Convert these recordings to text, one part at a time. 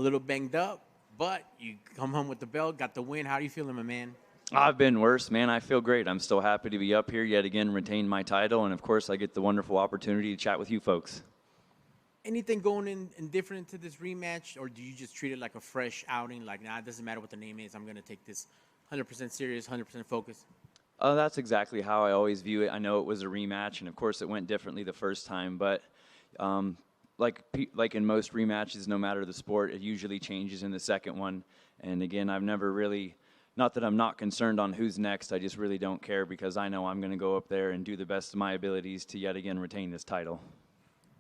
little banged up, but you come home with the belt, got the win. How are you feeling, my man? I've been worse, man. I feel great. I'm still happy to be up here yet again, retain my title, and of course, I get the wonderful opportunity to chat with you folks. Anything going in different into this rematch, or do you just treat it like a fresh outing? Like, nah, it doesn't matter what the name is. I'm going to take this 100% serious, 100% focus. That's exactly how I always view it. I know it was a rematch, and of course, it went differently the first time. But like in most rematches, no matter the sport, it usually changes in the second one. And again, I've never really, not that I'm not concerned on who's next. I just really don't care because I know I'm going to go up there and do the best of my abilities to yet again retain this title.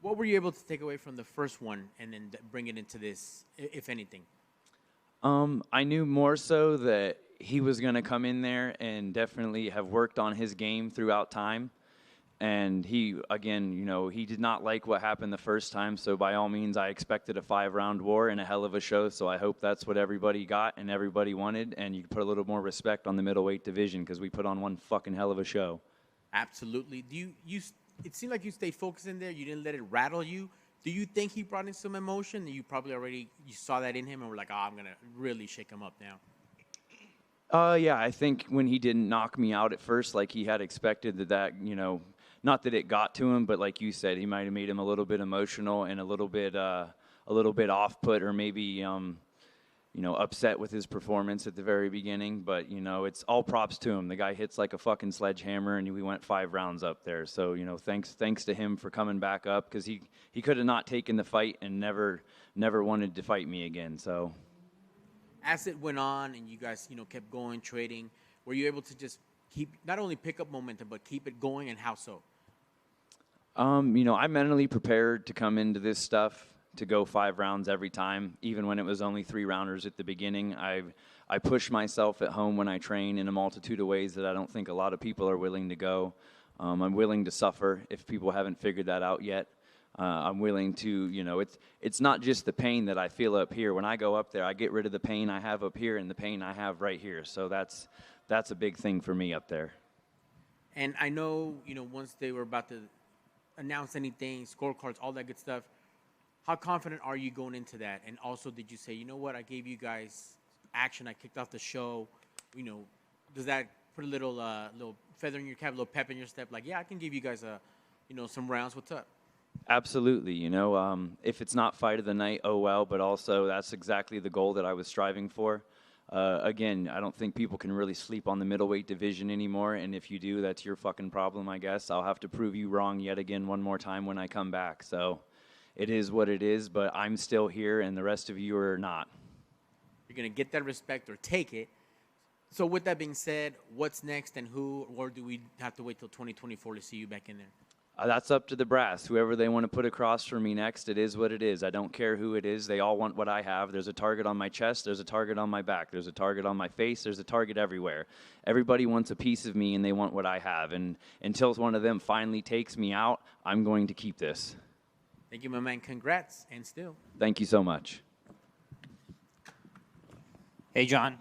What were you able to take away from the first one and then bring it into this, if anything? I knew more so that he was going to come in there and definitely have worked on his game throughout time. And he, again, he did not like what happened the first time. So by all means, I expected a 5-round war and a hell of a show. So I hope that's what everybody got and everybody wanted. And you put a little more respect on the middleweight division because we put on one fucking hell of a show. Absolutely. Do you? It seemed like you stayed focused in there. You didn't let it rattle you. Do you think he brought in some emotion? You probably already saw that in him and were like, oh, I'm going to really shake him up now. Yeah, I think when he didn't knock me out at first like he had expected that, not that it got to him, but like you said, he might have made him a little bit emotional and a little bit off put or maybe, upset with his performance at the very beginning. But, it's all props to him. The guy hits like a fucking sledgehammer and we went 5 rounds up there. So, thanks to him for coming back up because he could have not taken the fight and never wanted to fight me again. So as it went on and you guys, kept going, trading, were you able to just keep, not only pick up momentum, but keep it going, and how so? I mentally prepared to come into this stuff to go 5 rounds every time, even when it was only 3-rounders at the beginning. I push myself at home when I train in a multitude of ways that I don't think a lot of people are willing to go. I'm willing to suffer if people haven't figured that out yet. I'm willing to, it's not just the pain that I feel up here. When I go up there, I get rid of the pain I have up here and the pain I have right here. So that's a big thing for me up there. And I know, once they were about to announce anything, scorecards, all that good stuff, how confident are you going into that? And also, did you say, you know what, I gave you guys action, I kicked off the show, does that put a little feather in your cap, a little pep in your step? Like, yeah, I can give you guys some rounds. What's up? Absolutely. If it's not fight of the night, oh well, but also that's exactly the goal that I was striving for. Again, I don't think people can really sleep on the middleweight division anymore, and if you do, that's your fucking problem, I guess. I'll have to prove you wrong yet again one more time when I come back. So it is what it is, but I'm still here, and the rest of you are not. You're going to get that respect or take it. So with that being said, what's next and who, or do we have to wait till 2024 to see you back in there? That's up to the brass. Whoever they want to put across for me next, it is what it is. I don't care who it is. They all want what I have. There's a target on my chest. There's a target on my back. There's a target on my face. There's a target everywhere. Everybody wants a piece of me, and they want what I have. And until one of them finally takes me out, I'm going to keep this. Thank you, my man. Congrats, and still. Thank you so much. Hey, John.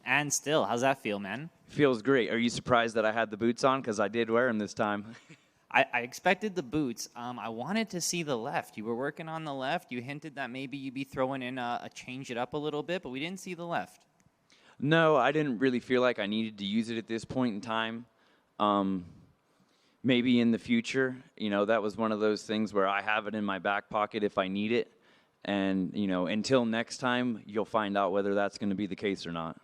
And still, how's that feel, man? Feels great. Are you surprised that I had the boots on? Because I did wear them this time. I expected the boots. I wanted to see the left. You were working on the left. You hinted that maybe you'd be throwing in a change it up a little bit, but we didn't see the left. No, I didn't really feel like I needed to use it at this point in time. Maybe in the future, that was one of those things where I have it in my back pocket if I need it. And, until next time, you'll find out whether that's going to be the case or not.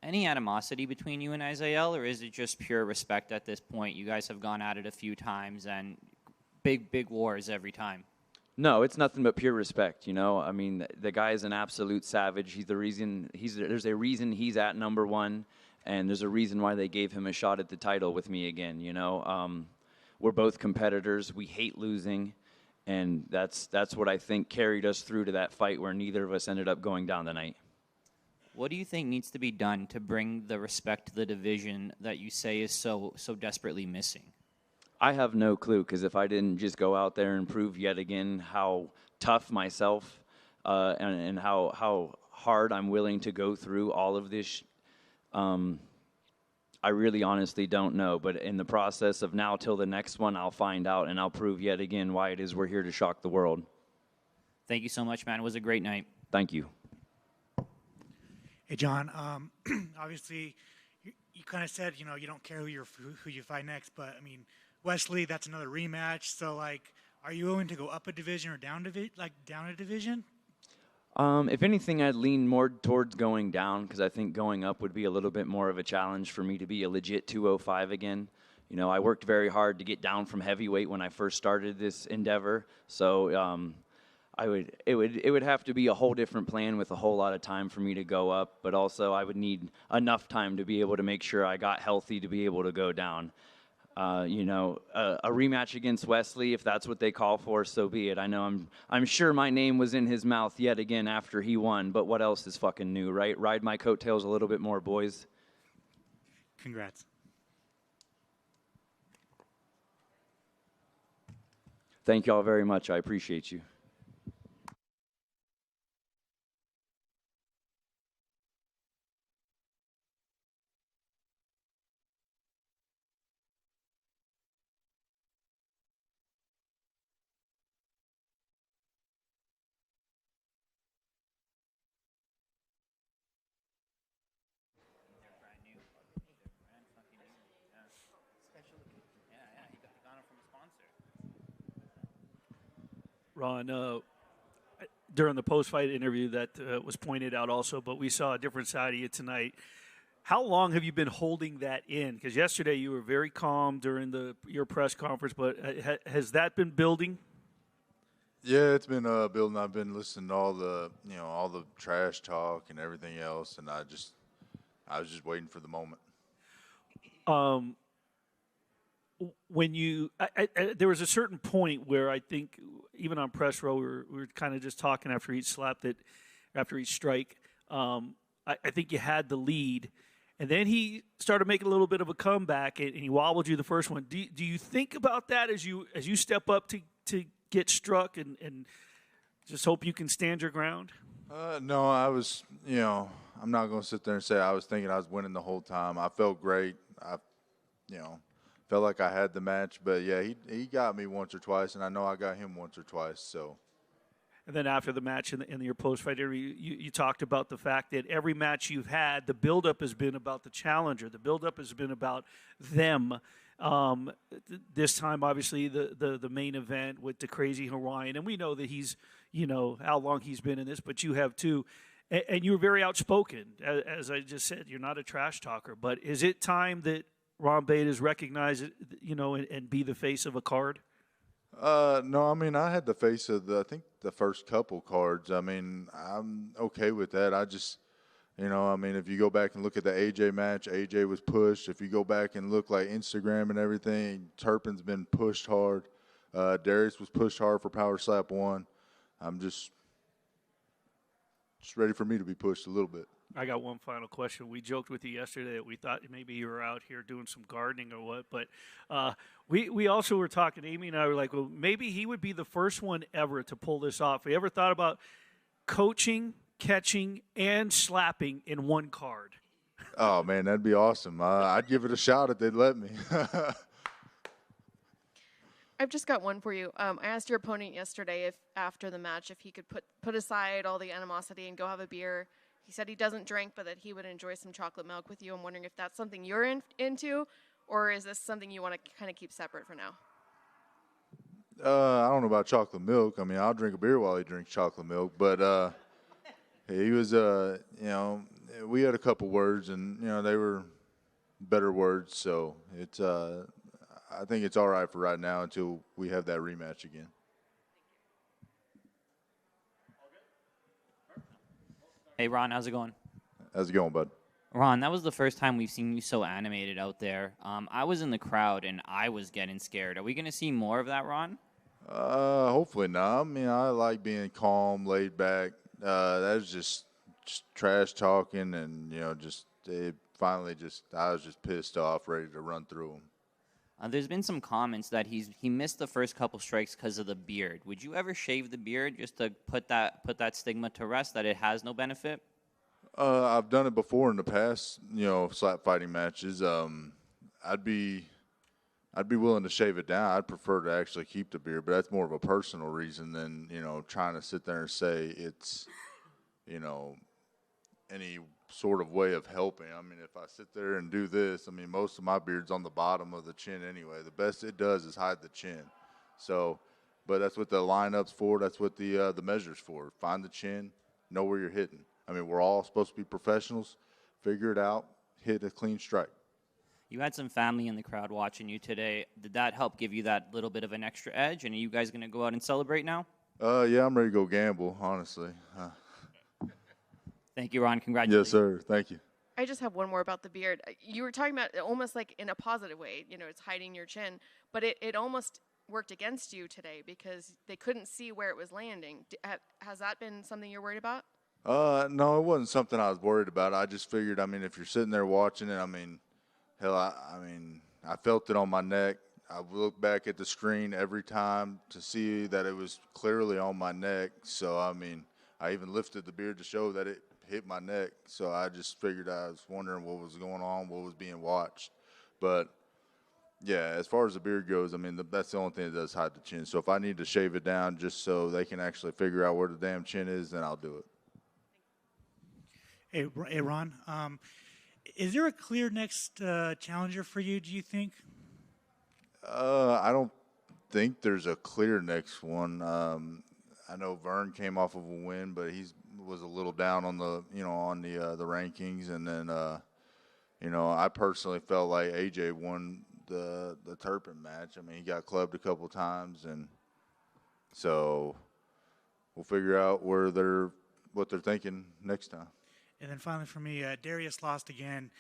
Any animosity between you and Azael, or is it just pure respect at this point? You guys have gone at it a few times, and big wars every time. No, it's nothing but pure respect, I mean, the guy is an absolute savage. He's the reason there's a reason he's at number 1, and there's a reason why they gave him a shot at the title with me again, We're both competitors. We hate losing, and that's what I think carried us through to that fight where neither of us ended up going down the night. What do you think needs to be done to bring the respect to the division that you say is so desperately missing? I have no clue, because if I didn't just go out there and prove yet again how tough myself and how hard I'm willing to go through all of this, I really honestly don't know. But in the process of now till the next one, I'll find out, and I'll prove yet again why it is we're here to shock the world. Thank you so much, man. It was a great night. Thank you. Hey, John. Obviously, you kind of said, you don't care who you fight next, but I mean, Wesley, that's another rematch. So, are you willing to go up a division or down a division? If anything, I'd lean more towards going down because I think going up would be a little bit more of a challenge for me to be a legit 205 again. I worked very hard to get down from heavyweight when I first started this endeavor. So it would have to be a whole different plan with a whole lot of time for me to go up. But also I would need enough time to be able to make sure I got healthy to be able to go down. A rematch against Wesley, if that's what they call for, so be it. I know I'm sure my name was in his mouth yet again after he won, but what else is fucking new, right? Ride my coattails a little bit more, boys. Congrats. Thank you all very much. I appreciate you. Ron, during the post-fight interview that was pointed out also, but we saw a different side of you tonight. How long have you been holding that in? Because yesterday you were very calm during your press conference, but has that been building? Yeah, it's been building. I've been listening to all the trash talk and everything else, and I was just waiting for the moment. When there was a certain point where I think even on press row we were kind of just talking after each after each strike. I think you had the lead, and then he started making a little bit of a comeback, and he wobbled you the first one. Do you think about that as you step up to get struck and just hope you can stand your ground? No, I was. I'm not going to sit there and say I was thinking I was winning the whole time. I felt great. I felt like I had the match, but yeah, he got me once or twice, and I know I got him once or twice. So. And then after the match in your post-fight interview, you talked about the fact that every match you've had, the buildup has been about the challenger. The buildup has been about them. This time, obviously, the main event with the crazy Hawaiian, and we know that he's, how long he's been in this, but you have too. And you were very outspoken. As I just said, you're not a trash talker. But is it time that Ron Baidas recognize it, and be the face of a card? No, I mean, I had the face of I think the first couple cards. I mean, I'm okay with that. I just, if you go back and look at the AJ match, AJ was pushed. If you go back and look like Instagram and everything, Turpin's been pushed hard. Darius was pushed hard for Power Slap 1. I'm just ready for me to be pushed a little bit. I got one final question. We joked with you yesterday that we thought maybe you were out here doing some gardening or what, but we also were talking, Amy and I were like, well, maybe he would be the first one ever to pull this off. We ever thought about coaching, catching, and slapping in one card? Oh, man, that'd be awesome. I'd give it a shot if they'd let me. I've just got one for you. I asked your opponent yesterday after the match if he could put aside all the animosity and go have a beer. He said he doesn't drink, but that he would enjoy some chocolate milk with you. I'm wondering if that's something you're into, or is this something you want to kind of keep separate for now? I don't know about chocolate milk. I mean, I'll drink a beer while he drinks chocolate milk. But he was, we had a couple words, and, they were better words. So it's, I think it's all right for right now until we have that rematch again. Hey, Ron, how's it going? How's it going, bud? Ron, that was the first time we've seen you so animated out there. I was in the crowd, and I was getting scared. Are we going to see more of that, Ron? Hopefully not. I mean, I like being calm, laid back. That was just trash talking, and, I was just pissed off, ready to run through him. There's been some comments that he missed the first couple strikes because of the beard. Would you ever shave the beard just to put that stigma to rest that it has no benefit? I've done it before in the past, slap fighting matches. I'd be willing to shave it down. I'd prefer to actually keep the beard, but that's more of a personal reason than trying to sit there and say it's you know, any sort of way of helping. I mean, if I sit there and do this, I mean, most of my beard's on the bottom of the chin anyway. The best it does is hide the chin. So, but that's what the lineup's for. That's what the measure's for. Find the chin, know where you're hitting. I mean, we're all supposed to be professionals. Figure it out, hit a clean strike. You had some family in the crowd watching you today. Did that help give you that little bit of an extra edge? And are you guys going to go out and celebrate now? Yeah, I'm ready to go gamble, honestly. Thank you, Ron. Congratulations. Yes, sir. Thank you. I just have one more about the beard. You were talking about it almost like in a positive way, you know, it's hiding your chin, but it almost worked against you today because they couldn't see where it was landing. Has that been something you're worried about? No, it wasn't something I was worried about. I just figured, I mean, if you're sitting there watching it, I mean, hell, I felt it on my neck. I looked back at the screen every time to see that it was clearly on my neck. So, I mean, I even lifted the beard to show that it hit my neck. So I just figured, I was wondering what was going on, what was being watched. But, yeah, as far as the beard goes, I mean, that's the only thing that does hide the chin. So if I need to shave it down just so they can actually figure out where the damn chin is, then I'll do it. Hey Ron, is there a clear next challenger for you, do you think? I don't think there's a clear next one. I know Vern came off of a win, but he was a little down on the rankings. And then, I personally felt like AJ won the Turpin match. I mean, he got clubbed a couple times, and so we'll figure out what they're thinking next time. And then finally for me, Darius lost again.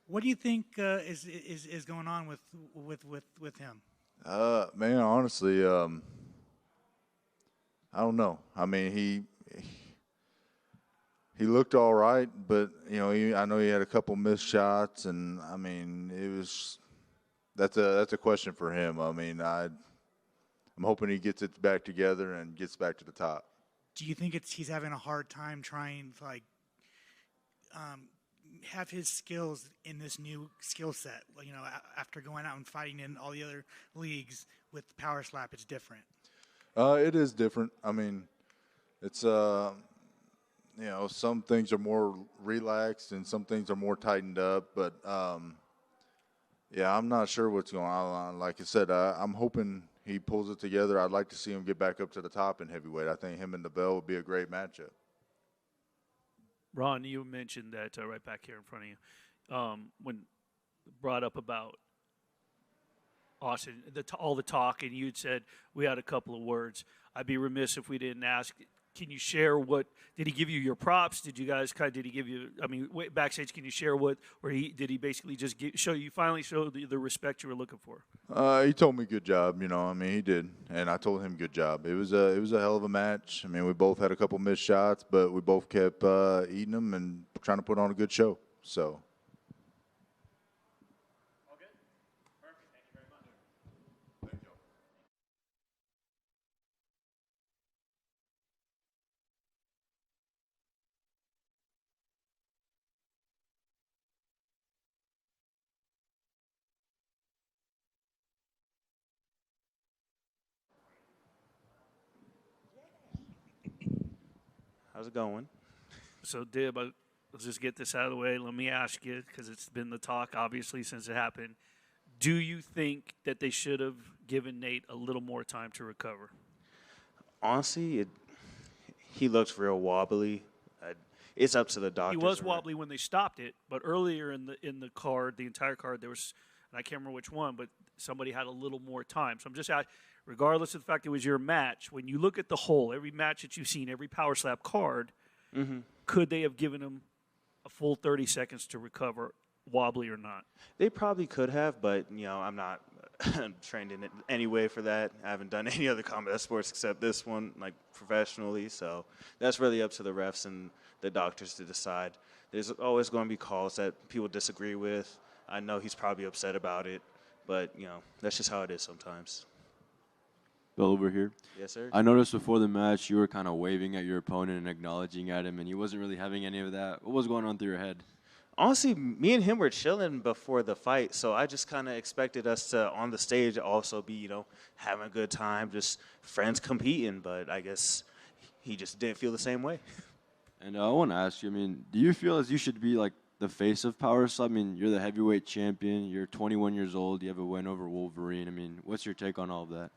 What do you think is going on with him? Man, honestly, I don't know. I mean, he looked all right, but I know he had a couple missed shots, and I mean, that's a question for him. I mean, I'm hoping he gets it back together and gets back to the top. Do you think he's having a hard time trying to have his skills in this new skill set? After going out and fighting in all the other leagues with Power Slap, it's different. It is different. I mean, it's some things are more relaxed and some things are more tightened up. But yeah, I'm not sure what's going on. Like I said, I'm hoping he pulls it together. I'd like to see him get back up to the top in heavyweight. I think him and DeBell would be a great matchup. Ron, you mentioned that right back here in front of you, when brought up about Austin, all the talk, and you'd said we had a couple of words. I'd be remiss if we didn't ask. Can you share did he give you your props? Did you guys did he give you? I mean, backstage, can you share did he basically just finally show the respect you were looking for? He told me good job. I mean, he did, and I told him good job. It was a hell of a match. I mean, we both had a couple missed shots, but we both kept eating them and trying to put on a good show. So. All good. Perfect. Thank you very much. Thank you. How's it going? So, Dib, let's just get this out of the way. Let me ask you, because it's been the talk, obviously, since it happened. Do you think that they should have given Nate a little more time to recover? Honestly, he looks real wobbly. It's up to the doctor. He was wobbly when they stopped it, but earlier in the card, the entire card, there was, and I can't remember which one, but somebody had a little more time. So I'm just asking, regardless of the fact it was your match, when you look at the whole, every match that you've seen, every Power Slap card, could they have given him a full 30 seconds to recover, wobbly or not? They probably could have, but, I'm not trained in any way for that. I haven't done any other combat sports except this one, professionally. So that's really up to the refs and the doctors to decide. There's always going to be calls that people disagree with. I know he's probably upset about it, but, that's just how it is sometimes. Bill, over here. Yes, sir. I noticed before the match you were kind of waving at your opponent and acknowledging at him, and he wasn't really having any of that. What was going on through your head? Honestly, me and him were chilling before the fight, so I just kind of expected us to, on the stage, also be, having a good time, just friends competing, but I guess he just didn't feel the same way. And I want to ask you, I mean, do you feel as you should be like the face of Power Slap? I mean, you're the heavyweight champion. You're 21 years old. You have a win over Wolverine. I mean, what's your take on all of that?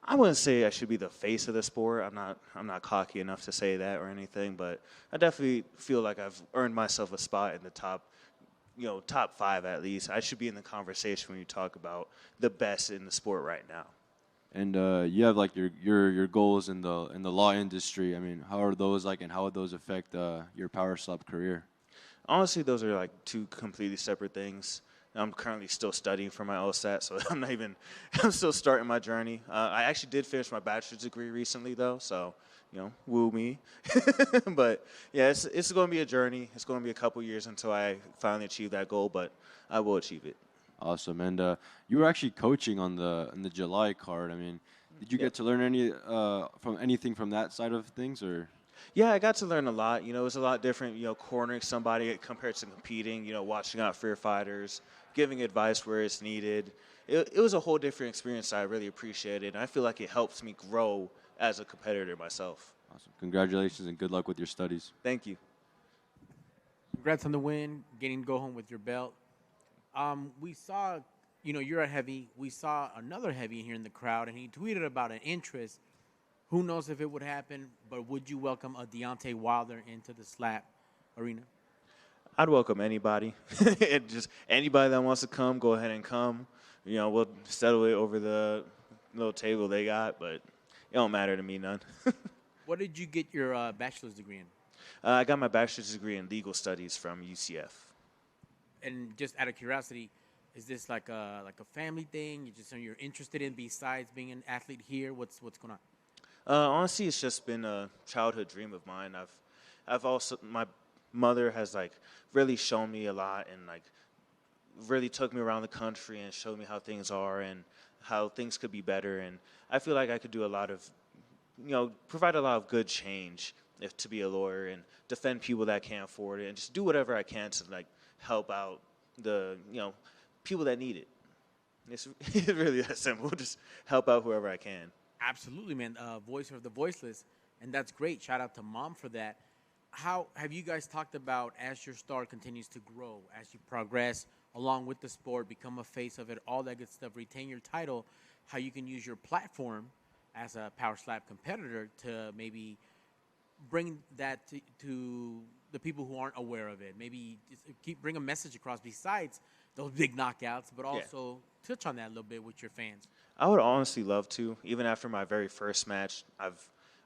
I wouldn't say I should be the face of the sport. I'm not cocky enough to say that or anything, but I definitely feel like I've earned myself a spot in the top 5 at least. I should be in the conversation when you talk about the best in the sport right now. And you have like your goals in the law industry. I mean, how are those like, and how would those affect your Power Slap career? Honestly, those are like 2 completely separate things. I'm currently still studying for my LSAT, so I'm still starting my journey. I actually did finish my bachelor's degree recently, though, so, woo me. But, yeah, it's going to be a journey. It's going to be a couple years until I finally achieve that goal, but I will achieve it. Awesome. And you were actually coaching on the July card. I mean, did you get to learn anything from that side of things, or? Yeah, I got to learn a lot. It was a lot different, cornering somebody compared to competing, watching out for your fighters, giving advice where it's needed. It was a whole different experience I really appreciated, and I feel like it helps me grow as a competitor myself. Awesome. Congratulations and good luck with your studies. Thank you. Congrats on the win, getting to go home with your belt. We saw, you're a heavy. We saw another heavy here in the crowd, and he tweeted about an interest. Who knows if it would happen, but would you welcome a Deontay Wilder into the slap arena? I'd welcome anybody. Just anybody that wants to come, go ahead and come. We'll settle it over the little table they got, but it don't matter to me none. What did you get your bachelor's degree in? I got my bachelor's degree in legal studies from UCF. And just out of curiosity, is this like a family thing? You're interested in besides being an athlete here? What's going on? Honestly, it's just been a childhood dream of mine. I've also, my mother has like really shown me a lot and like really took me around the country and showed me how things are and how things could be better. And I feel like I could do a lot of, provide a lot of good change to be a lawyer and defend people that can't afford it and just do whatever I can to like help out the, people that need it. It's really that simple. Just help out whoever I can. Absolutely, man. Voice of the voiceless, and that's great. Shout out to Mom for that. How have you guys talked about as your star continues to grow, as you progress along with the sport, become a face of it, all that good stuff, retain your title, how you can use your platform as a Power Slap competitor to maybe bring that to the people who aren't aware of it. Maybe just bring a message across besides those big knockouts, but also touch on that a little bit with your fans. I would honestly love to. Even after my very first match, I've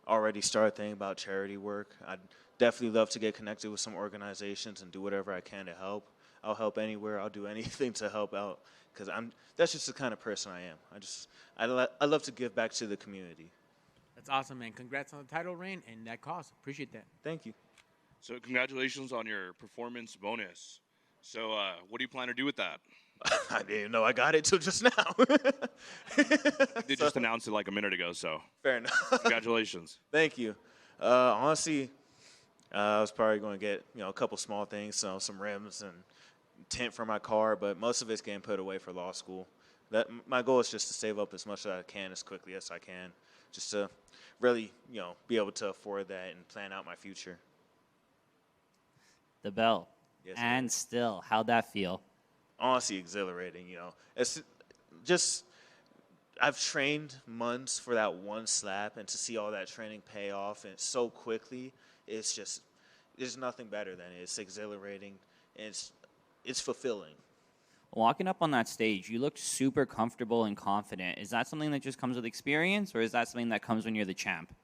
already started thinking about charity work. I'd definitely love to get connected with some organizations and do whatever I can to help. I'll help anywhere. I'll do anything to help out because that's just the kind of person I am. I love to give back to the community. That's awesome, man. Congrats on the title reign and that cause. Appreciate that. Thank you. So congratulations on your performance bonus. So what do you plan to do with that? I didn't even know I got it till just now. They just announced it like a minute ago, so. Fair enough. Congratulations. Thank you. Honestly, I was probably going to get a couple small things, some rims and tint for my car, but most of it's getting put away for law school. My goal is just to save up as much as I can as quickly as I can, just to really be able to afford that and plan out my future. The belt. Yes, and still, how'd that feel? Honestly, exhilarating. It's just I've trained months for that one slap, and to see all that training pay off and so quickly, there's nothing better than it. It's exhilarating, and it's fulfilling. Walking up on that stage, you looked super comfortable and confident. Is that something that just comes with experience, or is that something that comes when you're the champ?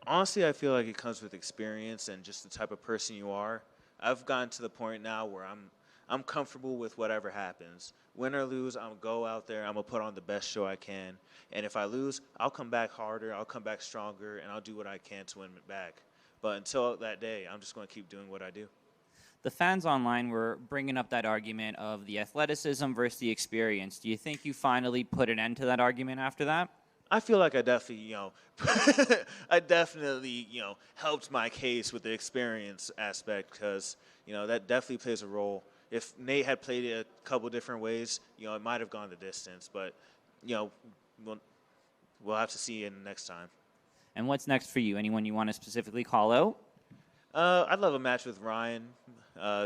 Honestly, I feel like it comes with experience and just the type of person you are. I've gotten to the point now where I'm comfortable with whatever happens. Win or lose, I'm going to go out there, I'm going to put on the best show I can. And if I lose, I'll come back harder, I'll come back stronger, and I'll do what I can to win it back. But until that day, I'm just going to keep doing what I do. The fans online were bringing up that argument of the athleticism versus the experience. Do you think you finally put an end to that argument after that? I feel like I definitely, helped my case with the experience aspect because, that definitely plays a role. If Nate had played it a couple different ways, it might have gone the distance. But, we'll have to see in the next time. And what's next for you? Anyone you want to specifically call out? I'd love a match with Ryan.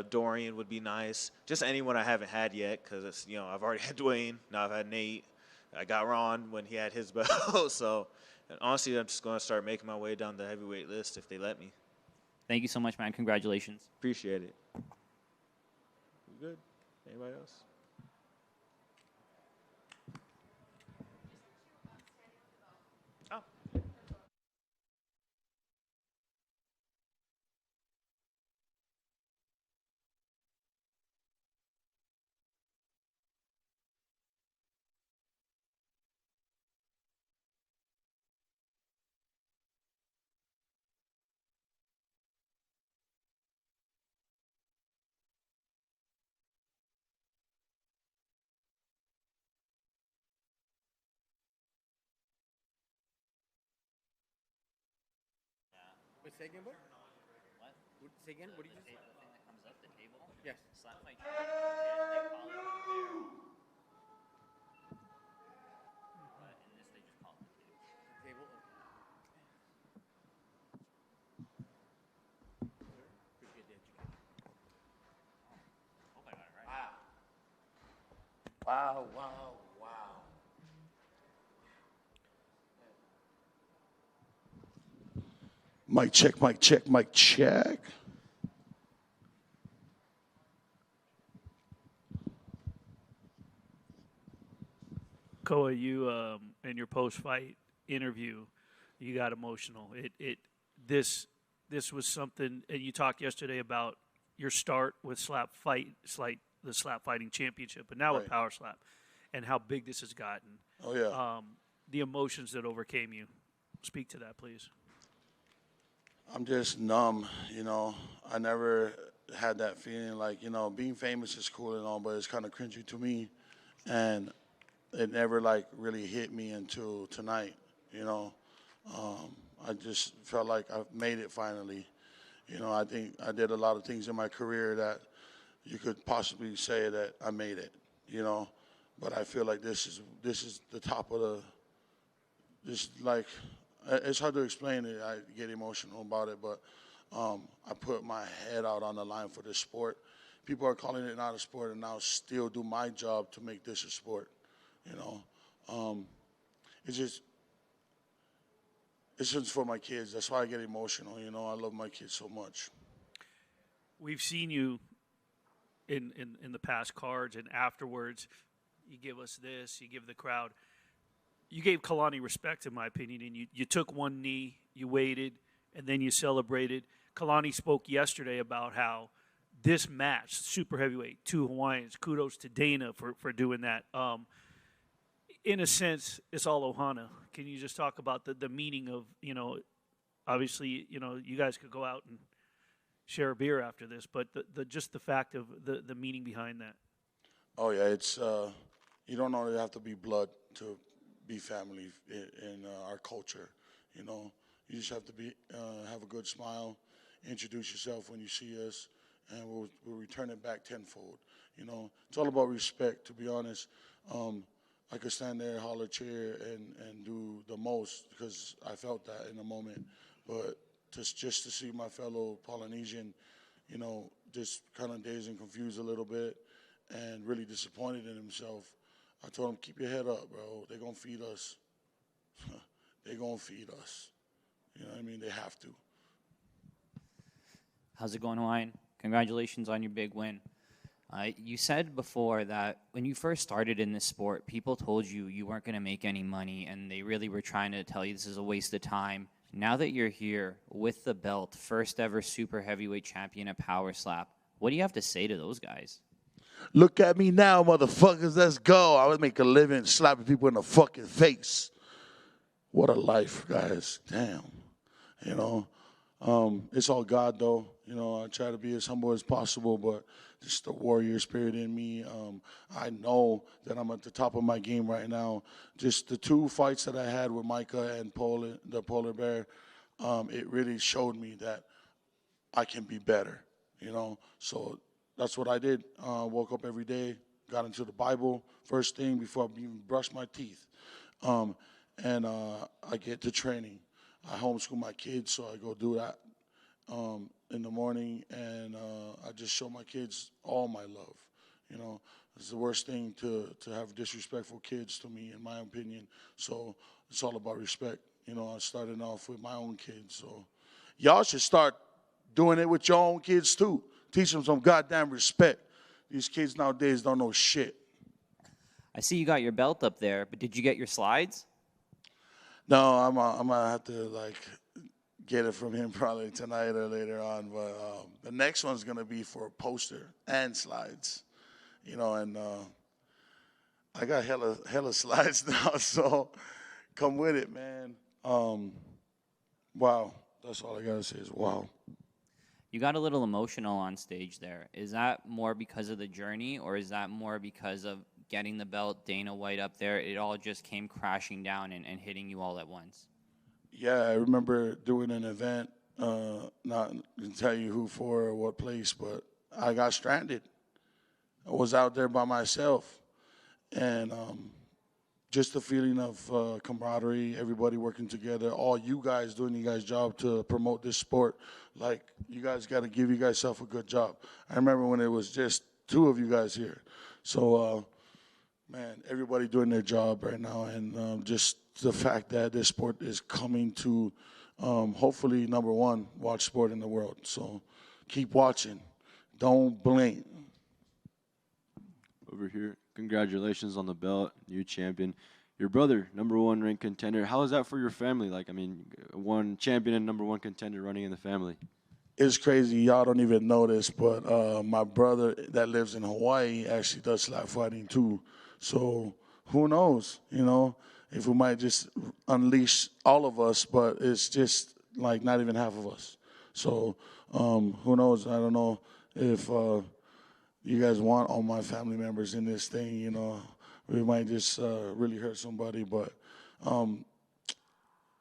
Dorian would be nice. Just anyone I haven't had yet, because it's I've already had Dwayne. Now I've had Nate. I got Ron when he had his belt. So, and honestly, I'm just going to start making my way down the heavyweight list if they let me. Thank you so much, man. Congratulations. Appreciate it. You good? Anybody else? Wait, say again, what? What? Say again, what did you say? The thing that comes up the table? Yes. Slap fight championship. They call it up there. But in this, they just call it the table. Table. Appreciate the education. Hope I got it right. Wow, wow, wow. Mic check, mic check, mic check. Koa, you in your post-fight interview, you got emotional. This was something, and you talked yesterday about your start with the slap fighting championship, but now with Right. Power Slap, and how big this has gotten. Oh, yeah. The emotions that overcame you. Speak to that, please. I'm just numb, I never had that feeling like, being famous is cool and all, but it's kind of cringy to me. And it never, really hit me until tonight, I just felt like I've made it finally. I think I did a lot of things in my career that you could possibly say that I made it, But I feel like this is the top of it's hard to explain it. I get emotional about it, but I put my head out on the line for this sport. People are calling it not a sport, and I'll still do my job to make this a sport. It's just for my kids. That's why I get emotional. I love my kids so much. We've seen you in the past cards, and afterwards, you give us this, you give the crowd. You gave Kalani respect, in my opinion, and you took one knee, you waited, and then you celebrated. Kalani spoke yesterday about how this match, super heavyweight, 2 Hawaiians, kudos to Dana for doing that. In a sense, it's all Ohana. Can you just talk about the meaning of, obviously, you guys could go out and share a beer after this, but just the fact of the meaning behind that. Oh, yeah, it's you don't only have to be blood to be family in our culture, You just have to have a good smile, introduce yourself when you see us, and we'll return it back tenfold. It's all about respect, to be honest. I could stand there, holler, cheer, and do the most because I felt that in the moment. But just to see my fellow Polynesian, just kind of dazed and confused a little bit and really disappointed in himself, I told him, keep your head up, bro. They're going to feed us. They're going to feed us. You know what I mean? They have to. How's it going, Hawaiian? Congratulations on your big win. You said before that when you first started in this sport, people told you you weren't going to make any money, and they really were trying to tell you this is a waste of time. Now that you're here with the belt, first ever super heavyweight champion at Power Slap, what do you have to say to those guys? Look at me now, motherfuckers. Let's go. I would make a living slapping people in the fucking face. What a life, guys. Damn. It's all God, though. I try to be as humble as possible, but just the warrior spirit in me. I know that I'm at the top of my game right now. Just the 2 fights that I had with Micah and the Polar Bear, it really showed me that I can be better, So that's what I did. Woke up every day, got into the Bible first thing before I even brushed my teeth. And I get to training. I homeschool my kids, so I go do that. in the morning, and I just show my kids all my love. You know, it's the worst thing to have disrespectful kids to me, in my opinion. So it's all about respect. You know, I started off with my own kids. So y'all should start doing it with your own kids too. Teach them some goddamn respect. These kids nowadays don't know shit. I see you got your belt up there, but did you get your slides? No, I'm gonna have to like get it from him probably tonight or later on. But the next one's gonna be for a poster and slides, you know. And I got hella slides now, so come with it, man. Wow, that's all I gotta say is wow. You got a little emotional on stage there. Is that more because of the journey, or is that more because of getting the belt, Dana White up there? It all just came crashing down and hitting you all at once. Yeah, I remember doing an event, not to tell you who for or what place, but I got stranded. I was out there by myself. And just the feeling of camaraderie, everybody working together, all you guys doing your guys' job to promote this sport. Like, you guys got to give you guys self a good job. I remember when it was just 2 of you guys here. So, man, everybody doing their job right now. And just the fact that this sport is coming to, hopefully, #1 watch sport in the world. So keep watching. Don't blink. Over here, congratulations on the belt, new champion. Your brother, #1 ranked contender. How is that for your family? Like, I mean, one champion and #1 contender running in the family. It's crazy. Y'all don't even know this, but my brother that lives in Hawaii actually does slap fighting too. So who knows, you know, if we might just unleash all of us, but it's just like not even half of us. So who knows? I don't know if you guys want all my family members in this thing, you know. We might just really hurt somebody, but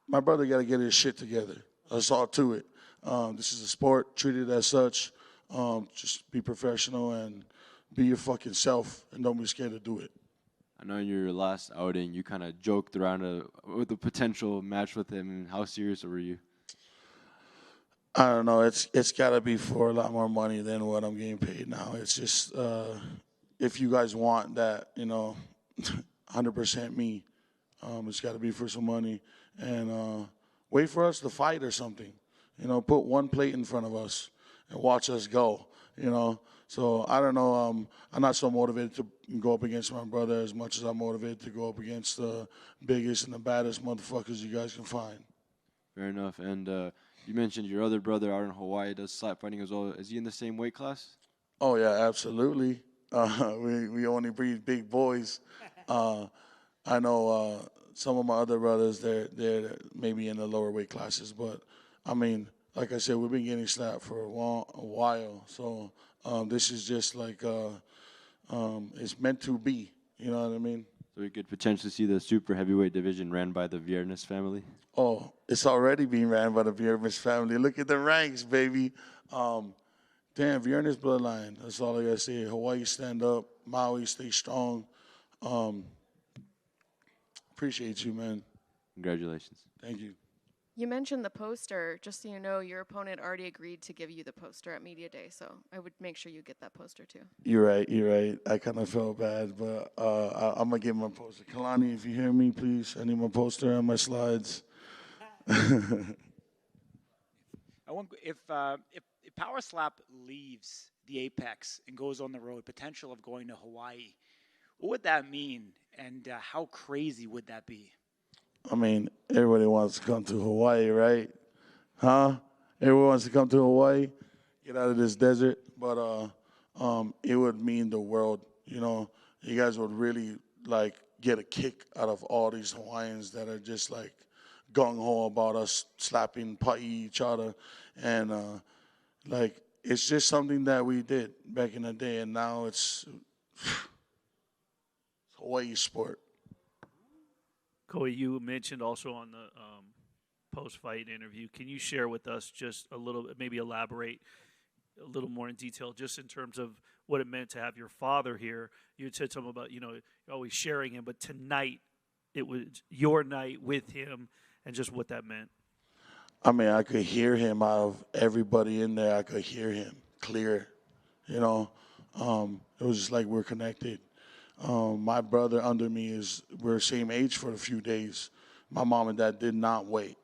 my brother got to get his shit together. That's all to it. This is a sport, treat it as such. Just be professional and be your fucking self, and don't be scared to do it. I know in your last outing, you kind of joked around with a potential match with him. How serious were you? I don't know. It's got to be for a lot more money than what I'm getting paid now. It's just if you guys want that, you know, 100% me, it's got to be for some money. And wait for us to fight or something. You know, put one plate in front of us and watch us go, you know. So I don't know. I'm not so motivated to go up against my brother as much as I'm motivated to go up against the biggest and the baddest motherfuckers you guys can find. Fair enough. And you mentioned your other brother out in Hawaii does slap fighting as well. Is he in the same weight class? Oh, yeah, absolutely. We only breed big boys. I know some of my other brothers, they're maybe in the lower weight classes. But, I mean, like I said, we've been getting slapped for a while. So this is just like it's meant to be. You know what I mean? So we could potentially see the super heavyweight division ran by the Viernes family? Oh, it's already being ran by the Viernes family. Look at the ranks, baby. Damn, Viernes bloodline. That's all I got to say. Hawaii, stand up. Maui, stay strong. Appreciate you, man. Congratulations. Thank you. You mentioned the poster. Just so you know, your opponent already agreed to give you the poster at Media Day, so I would make sure you get that poster too. You're right. I kind of felt bad, but I'm going to get my poster. Kalani, if you hear me, please, I need my poster and my slides. If Power Slap leaves the Apex and goes on the road, potential of going to Hawaii, what would that mean, and how crazy would that be? I mean, everybody wants to come to Hawaii, right? Huh? Everyone wants to come to Hawaii, get out of this desert. But it would mean the world. You know, you guys would really, like, get a kick out of all these Hawaiians that are just, like, gung-ho about us slapping pa'i each other. And, like, it's just something that we did back in the day, and now it's Hawaii sport. Kobe, you mentioned also on the post-fight interview. Can you share with us just a little, maybe elaborate a little more in detail, just in terms of what it meant to have your father here? You had said something about, you know, you're always sharing him, but tonight it was your night with him, and just what that meant. I mean, I could hear him out of everybody in there. I could hear him clear, you know. It was just like we're connected. My brother under me we're same age for a few days. My mom and dad did not wait.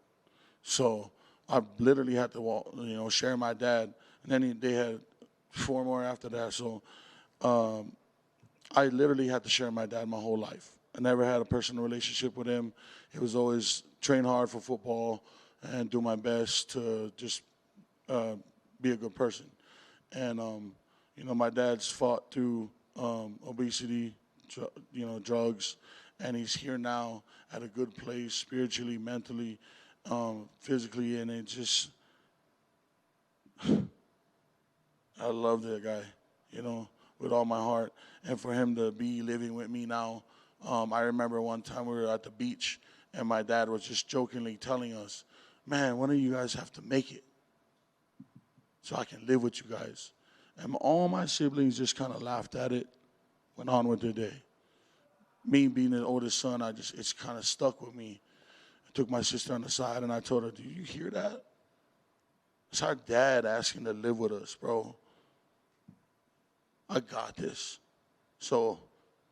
So I literally had to walk, share my dad. And then they had 4 more after that. So I literally had to share my dad my whole life. I never had a personal relationship with him. It was always train hard for football and do my best to just be a good person. And, my dad's fought through obesity, drugs, and he's here now at a good place spiritually, mentally, physically, and it just, I love that guy, with all my heart. And for him to be living with me now, I remember one time we were at the beach, and my dad was just jokingly telling us, man, one of you guys have to make it so I can live with you guys. And all my siblings just kind of laughed at it, went on with their day. Me being the oldest son, it's kind of stuck with me. I took my sister on the side and I told her, do you hear that? It's our dad asking to live with us, bro. I got this. So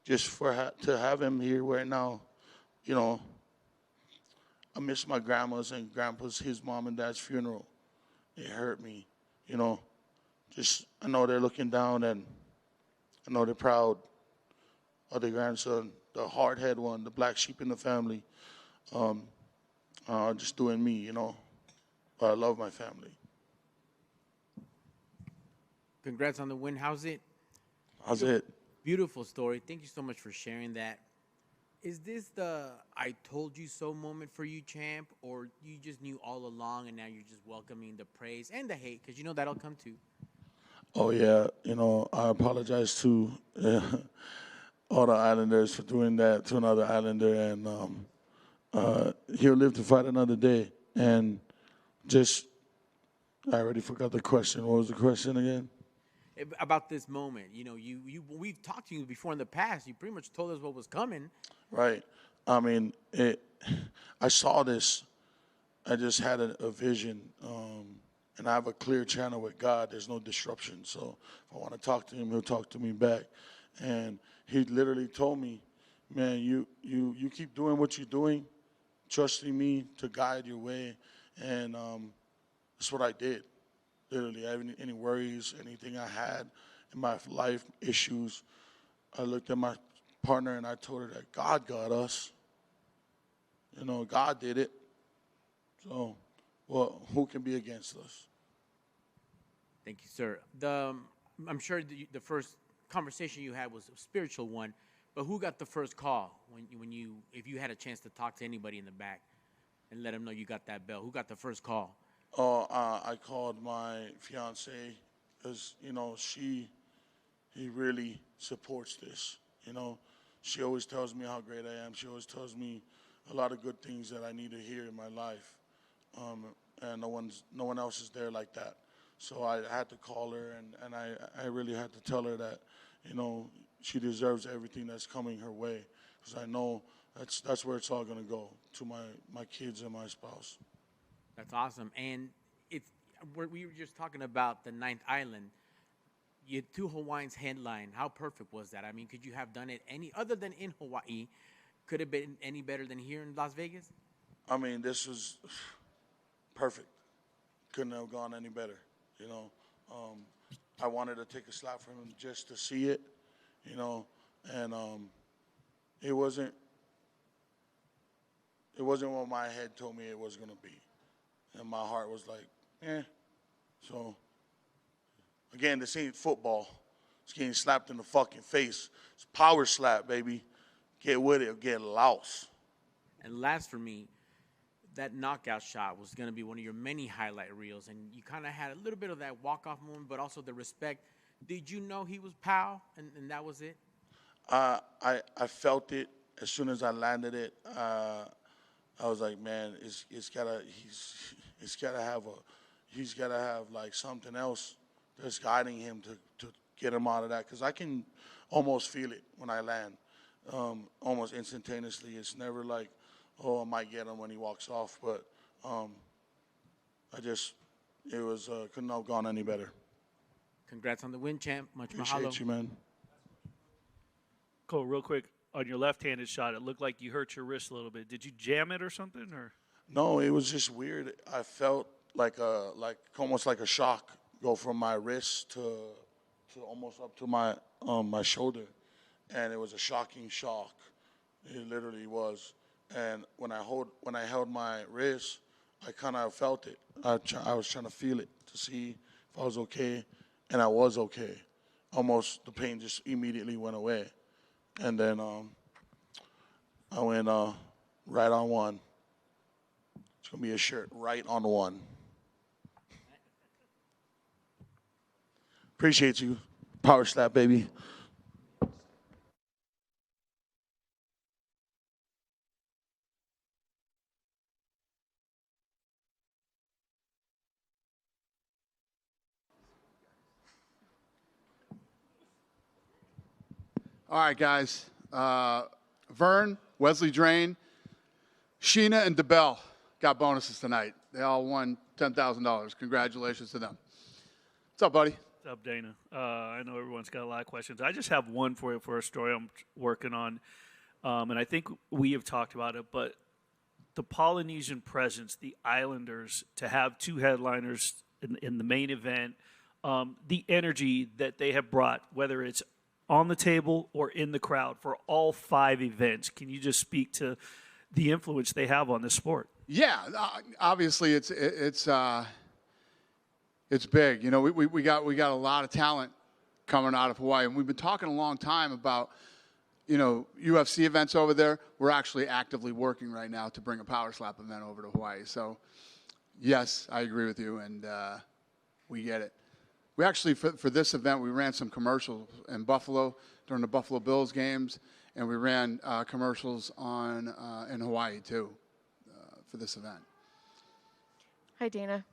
just to have him here right now, I miss my grandma's and grandpa's, his mom and dad's funeral. It hurt me, I know they're looking down and I know they're proud of their grandson, the hard-head one, the black sheep in the family. Just doing me, but I love my family. Congrats on the win. How's it? How's it? Beautiful story. Thank you so much for sharing that. Is this the I told you so moment for you, champ, or you just knew all along and now you're just welcoming the praise and the hate? Because that'll come too. Oh, yeah. I apologize to all the Islanders for doing that to another Islander, and he'll live to fight another day. And I already forgot the question. What was the question again? About this moment. We've talked to you before in the past. You pretty much told us what was coming. Right. I mean, I saw this. I just had a vision, and I have a clear channel with God. There's no disruption. So if I want to talk to him, he'll talk to me back. And he literally told me, man, you keep doing what you're doing, trusting me to guide your way. And that's what I did. Literally, I have any worries, anything I had in my life, issues, I looked at my partner and I told her that God got us. God did it. So, who can be against us? Thank you, sir. I'm sure the first conversation you had was a spiritual one, but who got the first call if you had a chance to talk to anybody in the back and let them know you got that bell? Who got the first call? I called my fiance because, he really supports this. She always tells me how great I am. She always tells me a lot of good things that I need to hear in my life. And no one else is there like that. So I had to call her, and I really had to tell her that, she deserves everything that's coming her way, because I know that's where it's all going to go, to my kids and my spouse. That's awesome. And we were just talking about the 9th island. You had 2 Hawaiians headline. How perfect was that? I mean, could you have done it any other than in Hawaii? Could it have been any better than here in Las Vegas? I mean, this was perfect. Couldn't have gone any better, I wanted to take a slap from him just to see it, and it wasn't what my head told me it was going to be. And my heart was like, eh. So, again, this ain't football. It's getting slapped in the fucking face. It's power slap, baby. Get with it or get lost. And last for me, that knockout shot was going to be one of your many highlight reels. And you kind of had a little bit of that walk-off moment, but also the respect. Did you know he was Pau, and that was it? I felt it as soon as I landed it. I was like, man, he's gotta have like something else that's guiding him to get him out of that, because I can almost feel it when I land, almost instantaneously. It's never like, oh, I might get him when he walks off, but it was couldn't have gone any better. Congrats on the win, champ. Much Appreciate mahalo. you, man. Cole, real quick, on your left-handed shot, it looked like you hurt your wrist a little bit. Did you jam it or something, or? No, it was just weird. I felt like almost like a shock go from my wrist to almost up to my shoulder, and it was a shocking shock. It literally was. And when I held my wrist, I kind of felt it. I was trying to feel it to see if I was okay, and I was okay. Almost the pain just immediately went away, and then I went right on one. It's going to be a shirt, right on one. Appreciate you. Power slap, baby. All right, guys. Vern, Wesley Drain, Sheena, and DeBell got bonuses tonight. They all won $10,000. Congratulations to them. What's up, buddy? What's up, Dana? I know everyone's got a lot of questions. I just have one for you for a story I'm working on, and I think we have talked about it, but the Polynesian presence, the Islanders, to have two headliners in the main event, the energy that they have brought, whether it's on the table or in the crowd for all 5 events. Can you just speak to the influence they have on this sport? Yeah, obviously it's big. You know, we got a lot of talent coming out of Hawaii, and we've been talking a long time about, you know, UFC events over there. We're actually actively working right now to bring a Power Slap event over to Hawaii. So, yes, I agree with you, and we get it. We actually, for this event, we ran some commercials in Buffalo during the Buffalo Bills games, and we ran commercials in Hawaii, too, for this event. Hi, Dana.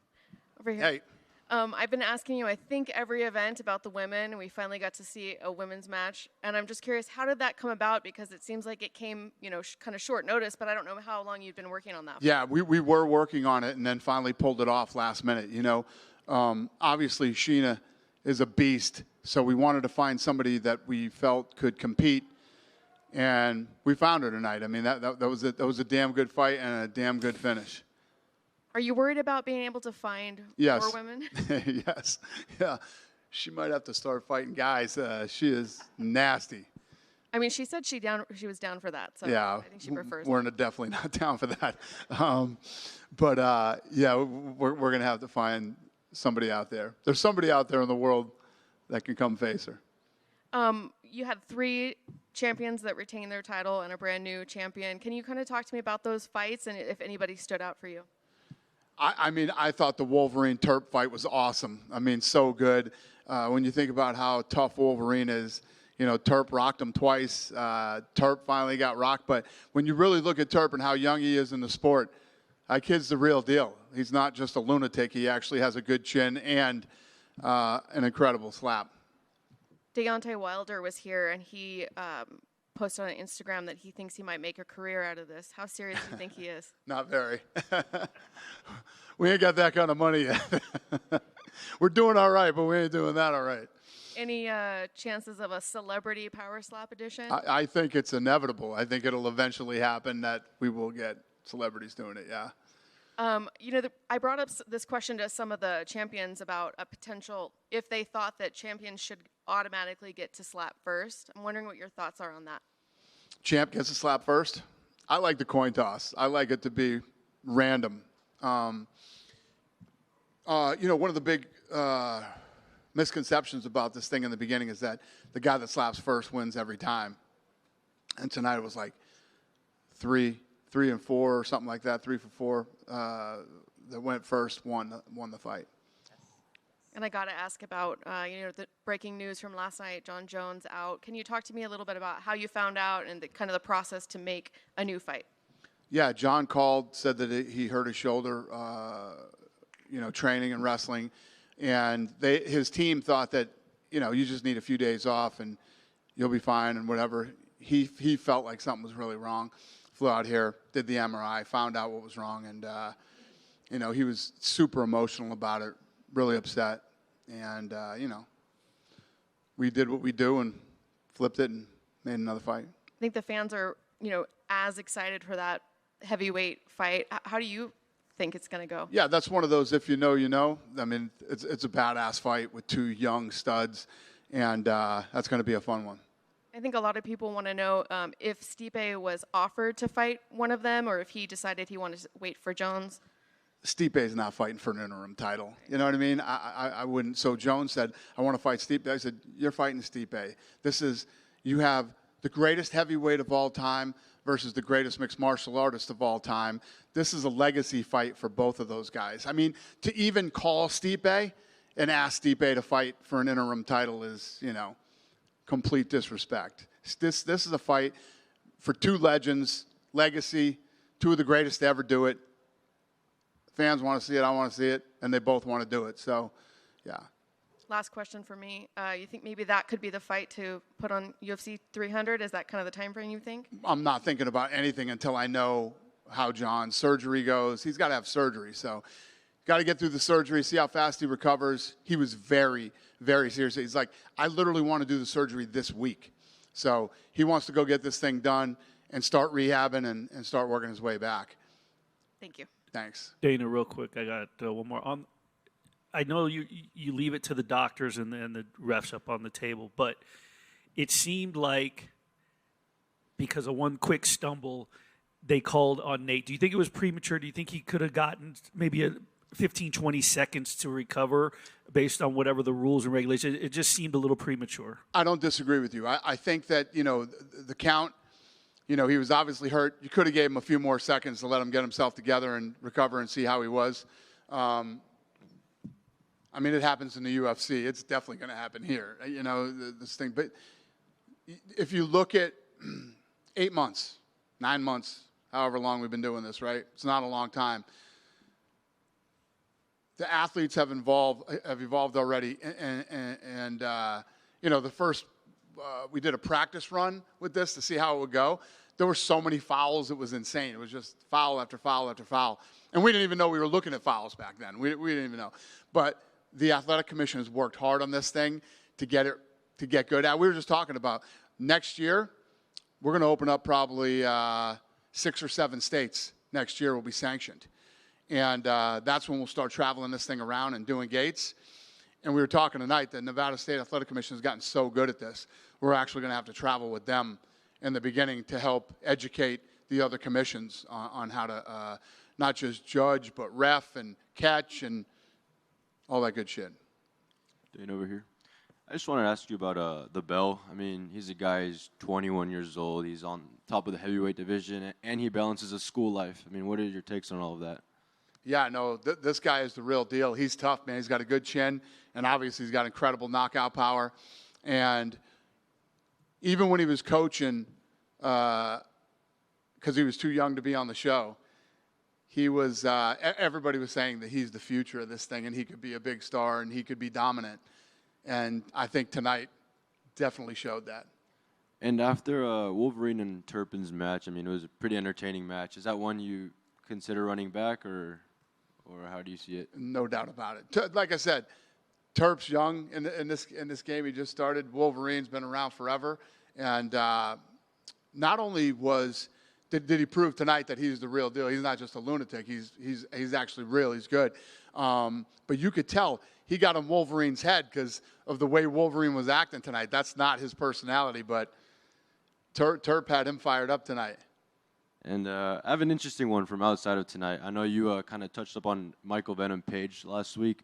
Over here. Hey. I've been asking you, I think, every event about the women, and we finally got to see a women's match. And I'm just curious, how did that come about? Because it seems like it came, you know, kind of short notice, but I don't know how long you've been working on that. Yeah, we were working on it and then finally pulled it off last minute, you know. Obviously, Sheena is a beast, so we wanted to find somebody that we felt could compete, and we found her tonight. I mean, that was a damn good fight and a damn good finish. Are you worried about being able to find more women? Yes. Yeah. She might have to start fighting guys. She is nasty. I mean, she said she was down for that, so yeah, I think she prefers we're that. definitely not down for that. Yeah, we're going to have to find somebody out there. There's somebody out there in the world that can come face her. You had 3 champions that retained their title and a brand new champion. Can you kind of talk to me about those fights and if anybody stood out for you? I mean, I thought the Wolverine Terp fight was awesome. I mean, so good. When you think about how tough Wolverine is, you know, Terp rocked him twice. Terp finally got rocked. But when you really look at Terp and how young he is in the sport, that kid's the real deal. He's not just a lunatic. He actually has a good chin and an incredible slap. Deontay Wilder was here, and he posted on Instagram that he thinks he might make a career out of this. How serious do you think he is? Not very. We ain't got that kind of money yet. We're doing all right, but we ain't doing that all right. Any chances of a celebrity Power Slap edition? I think it's inevitable. I think it'll eventually happen that we will get celebrities doing it, yeah. You know, I brought up this question to some of the champions about a potential, if they thought that champions should automatically get to slap first. I'm wondering what your thoughts are on that. Champ gets a slap first. I like the coin toss. I like it to be random. You know, one of the big misconceptions about this thing in the beginning is that the guy that slaps first wins every time. And tonight it was like 3 and 4 or something like that, 3 for 4 that went first won the fight. And I got to ask about, you know, the breaking news from last night, John Jones out. Can you talk to me a little bit about how you found out and kind of the process to make a new fight? Yeah, John called, said that he hurt his shoulder, you know, training and wrestling. And his team thought that, you know, you just need a few days off and you'll be fine and whatever. He felt like something was really wrong. Flew out here, did the MRI, found out what was wrong, and he was super emotional about it, really upset. And, we did what we do and flipped it and made another fight. I think the fans are, as excited for that heavyweight fight. How do you think it's going to go? Yeah, that's one of those if you know, you know. I mean, it's a badass fight with two young studs, and that's going to be a fun one. I think a lot of people want to know if Stipe was offered to fight one of them or if he decided he wanted to wait for Jones. Stipe is not fighting for an interim title. You know what I mean? I wouldn't. So Jones said, I want to fight Stipe. I said, you're fighting Stipe. You have the greatest heavyweight of all time versus the greatest mixed martial artist of all time. This is a legacy fight for both of those guys. I mean, to even call Stipe and ask Stipe to fight for an interim title is, complete disrespect. This is a fight for two legends, legacy, two of the greatest to ever do it. Fans want to see it, I want to see it, and they both want to do it. So, yeah. Last question for me. You think maybe that could be the fight to put on UFC 300? Is that kind of the time frame you think? I'm not thinking about anything until I know how John's surgery goes. He's got to have surgery, so got to get through the surgery, see how fast he recovers. He was very, very serious. He's like, I literally want to do the surgery this week. So he wants to go get this thing done and start rehabbing and start working his way back. Thank you. Thanks. Dana, real quick, I got one more. I know you leave it to the doctors and the refs up on the table, but it seemed like because of one quick stumble, they called on Nate. Do you think it was premature? Do you think he could have gotten maybe 15, 20 seconds to recover based on whatever the rules and regulations? It just seemed a little premature. I don't disagree with you. I think that, the count, he was obviously hurt. You could have gave him a few more seconds to let him get himself together and recover and see how he was. It happens in the UFC. It's definitely going to happen here, this thing. But if you look at 8 months, 9 months, however long we've been doing this, right? It's not a long time. The athletes have evolved already. And the first, we did a practice run with this to see how it would go. There were so many fouls, it was insane. It was just foul after foul after foul. And we didn't even know we were looking at fouls back then. We didn't even know. But the athletic commission has worked hard on this thing to get good at. We were just talking about next year, we're going to open up probably 6 or 7 states next year will be sanctioned. And that's when we'll start traveling this thing around and doing gates. And we were talking tonight that Nevada State Athletic Commission has gotten so good at this, we're actually going to have to travel with them in the beginning to help educate the other commissions on how to not just judge, but ref and catch and all that good shit. Dane over here. I just want to ask you about the Bell. I mean, he's a guy, he's 21 years old. He's on top of the heavyweight division, and he balances a school life. I mean, what are your takes on all of that? Yeah, no, this guy is the real deal. He's tough, man. He's got a good chin, and obviously he's got incredible knockout power. And even when he was coaching, because he was too young to be on the show, he was everybody was saying that he's the future of this thing, and he could be a big star, and he could be dominant. And I think tonight definitely showed that. And after Wolverine and Turpin's match, I mean, it was a pretty entertaining match. Is that one you consider running back, or how do you see it? No doubt about it. Like I said, Turp's young in this game. He just started. Wolverine's been around forever, and not only did he prove tonight that he's the real deal. He's not just a lunatic. He's actually real. He's good. But you could tell he got in Wolverine's head because of the way Wolverine was acting tonight. That's not his personality, but Turp had him fired up tonight. And I have an interesting one from outside of tonight. I know you kind of touched up on Michael Venom Page last week.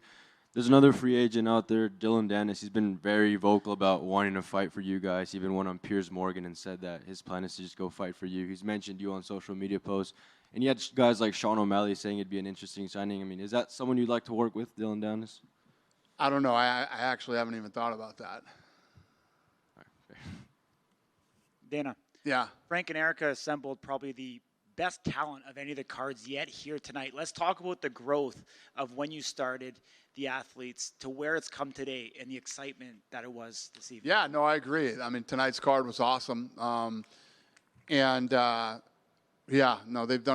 There's another free agent out there, Dylan Dennis. He's been very vocal about wanting to fight for you guys. He even went on Piers Morgan and said that his plan is to just go fight for you. He's mentioned you on social media posts. And you had guys like Sean O'Malley saying it'd be an interesting signing. I mean, is that someone you'd like to work with, Dylan Dennis? I don't know. I actually haven't even thought about that. Dana. Yeah. Frank and Erica assembled probably the best talent of any of the cards yet here tonight. Let's talk about the growth of when you started the athletes to where it's come today and the excitement that it was this evening. Yeah, no, I agree. I mean, tonight's card was awesome. They've done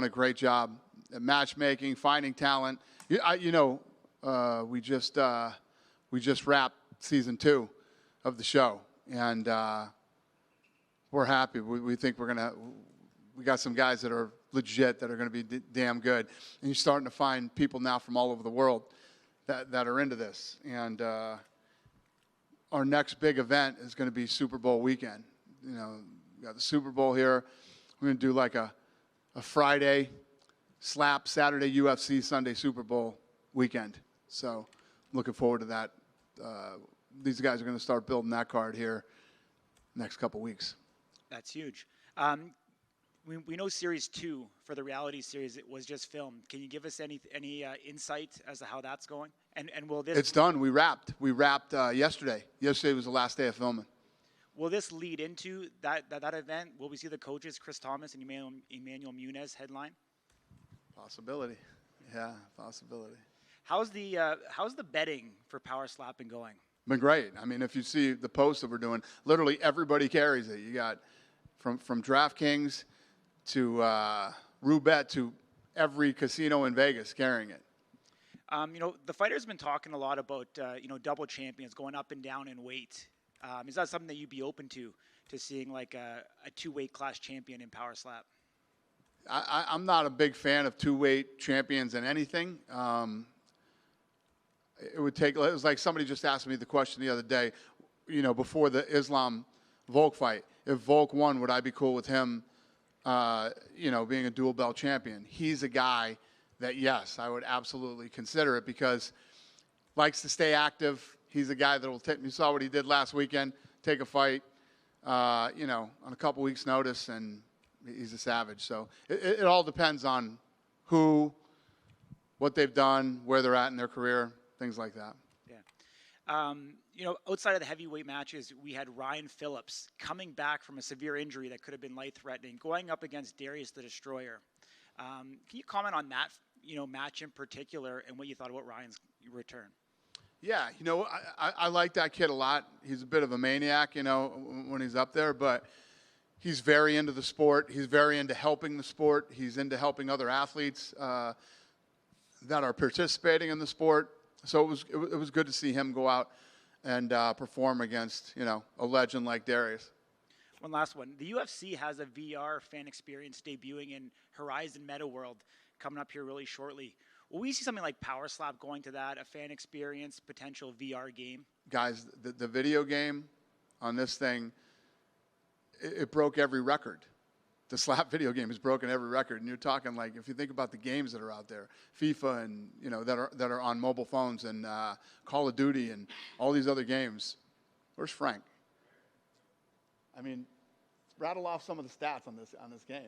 a great job. matchmaking, finding talent. We just wrapped season 2 of the show, and we're happy. We think we got some guys that are legit, that are going to be damn good, and you're starting to find people now from all over the world that are into this. And our next big event is going to be Super Bowl weekend. We got the Super Bowl here. We're going to do like a Friday slap, Saturday UFC, Sunday Super Bowl weekend. So I'm looking forward to that. These guys are going to start building that card here next couple weeks. That's huge. We know Series 2 for the reality series, it was just filmed. Can you give us any insight as to how that's going? And will this? It's done. We wrapped. Yesterday. Yesterday was the last day of filming. Will this lead into that event? Will we see the coaches, Chris Thomas and Emmanuel Muniz, headline? Possibility. Yeah, possibility. How's the betting for power slapping going? Been great. I mean, if you see the posts that we're doing, literally everybody carries it. You got from DraftKings to Roulette to every casino in Vegas carrying it. The fighter's been talking a lot about double champions going up and down in weight. Is that something that you'd be open to seeing like a 2-weight class champion in power slap? I'm not a big fan of 2-weight champions in anything. It was like somebody just asked me the question the other day, before the Islam Volk fight. If Volk won, would I be cool with him, being a dual belt champion? He's a guy that, yes, I would absolutely consider it because likes to stay active. He's a guy that will take, you saw what he did last weekend, take a fight, on a couple weeks' notice, and he's a savage. So it all depends on who, what they've done, where they're at in their career, things like that. Yeah. Outside of the heavyweight matches, we had Ryan Phillips coming back from a severe injury that could have been life-threatening, going up against Darius the Destroyer. Can you comment on that, match in particular and what you thought about Ryan's return? Yeah, I like that kid a lot. He's a bit of a maniac, when he's up there, but he's very into the sport. He's very into helping the sport. He's into helping other athletes that are participating in the sport. So it was good to see him go out and perform against, a legend like Darius. One last one. The UFC has a VR fan experience debuting in Horizon Meta World coming up here really shortly. Will we see something like Power Slap going to that, a fan experience, potential VR game? Guys, the video game on this thing, it broke every record. The slap video game has broken every record, and you're talking like if you think about the games that are out there, FIFA and that are on mobile phones, and Call of Duty and all these other games. Where's Frank? I mean, rattle off some of the stats on this game.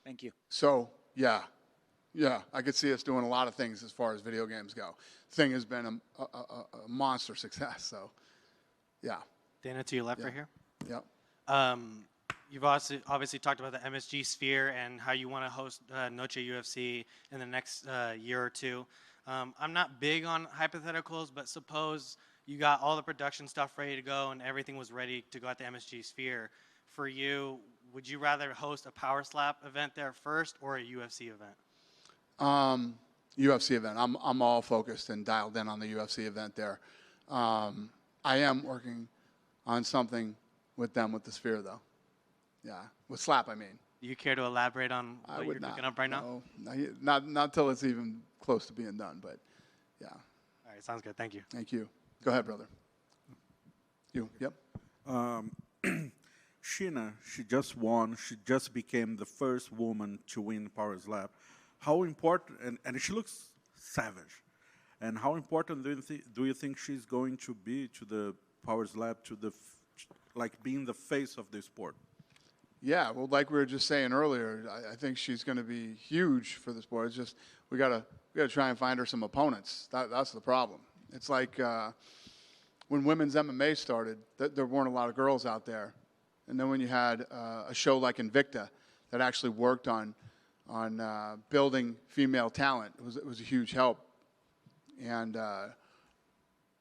Thank you. So, yeah, I could see us doing a lot of things as far as video games go. Thing has been a monster success, so, yeah. Dana, to your left right here. Yep. You've obviously talked about the MSG Sphere and how you want to host Noche UFC in the next year or two. I'm not big on hypotheticals, but suppose you got all the production stuff ready to go and everything was ready to go at the MSG Sphere. For you, would you rather host a Power Slap event there first or a UFC event? UFC event. I'm all focused and dialed in on the UFC event there. I am working on something with them with the Sphere, though. Yeah, with Slap, I mean. Do you care to elaborate on what you're cooking up right now? No, not until it's even close to being done, but yeah. All right, sounds good. Thank you. Thank you. Go ahead, brother. You, yep. Sheena, she just won. She just became the first woman to win Power Slap. How important, and she looks savage. And how important do you think she's going to be to the Power Slap, to being the face of the sport? Yeah, well, like we were just saying earlier, I think she's going to be huge for the sport. It's just we gotta try and find her some opponents. That's the problem. It's like when women's MMA started, there weren't a lot of girls out there And then when you had a show like Invicta that actually worked on building female talent, it was a huge help. And I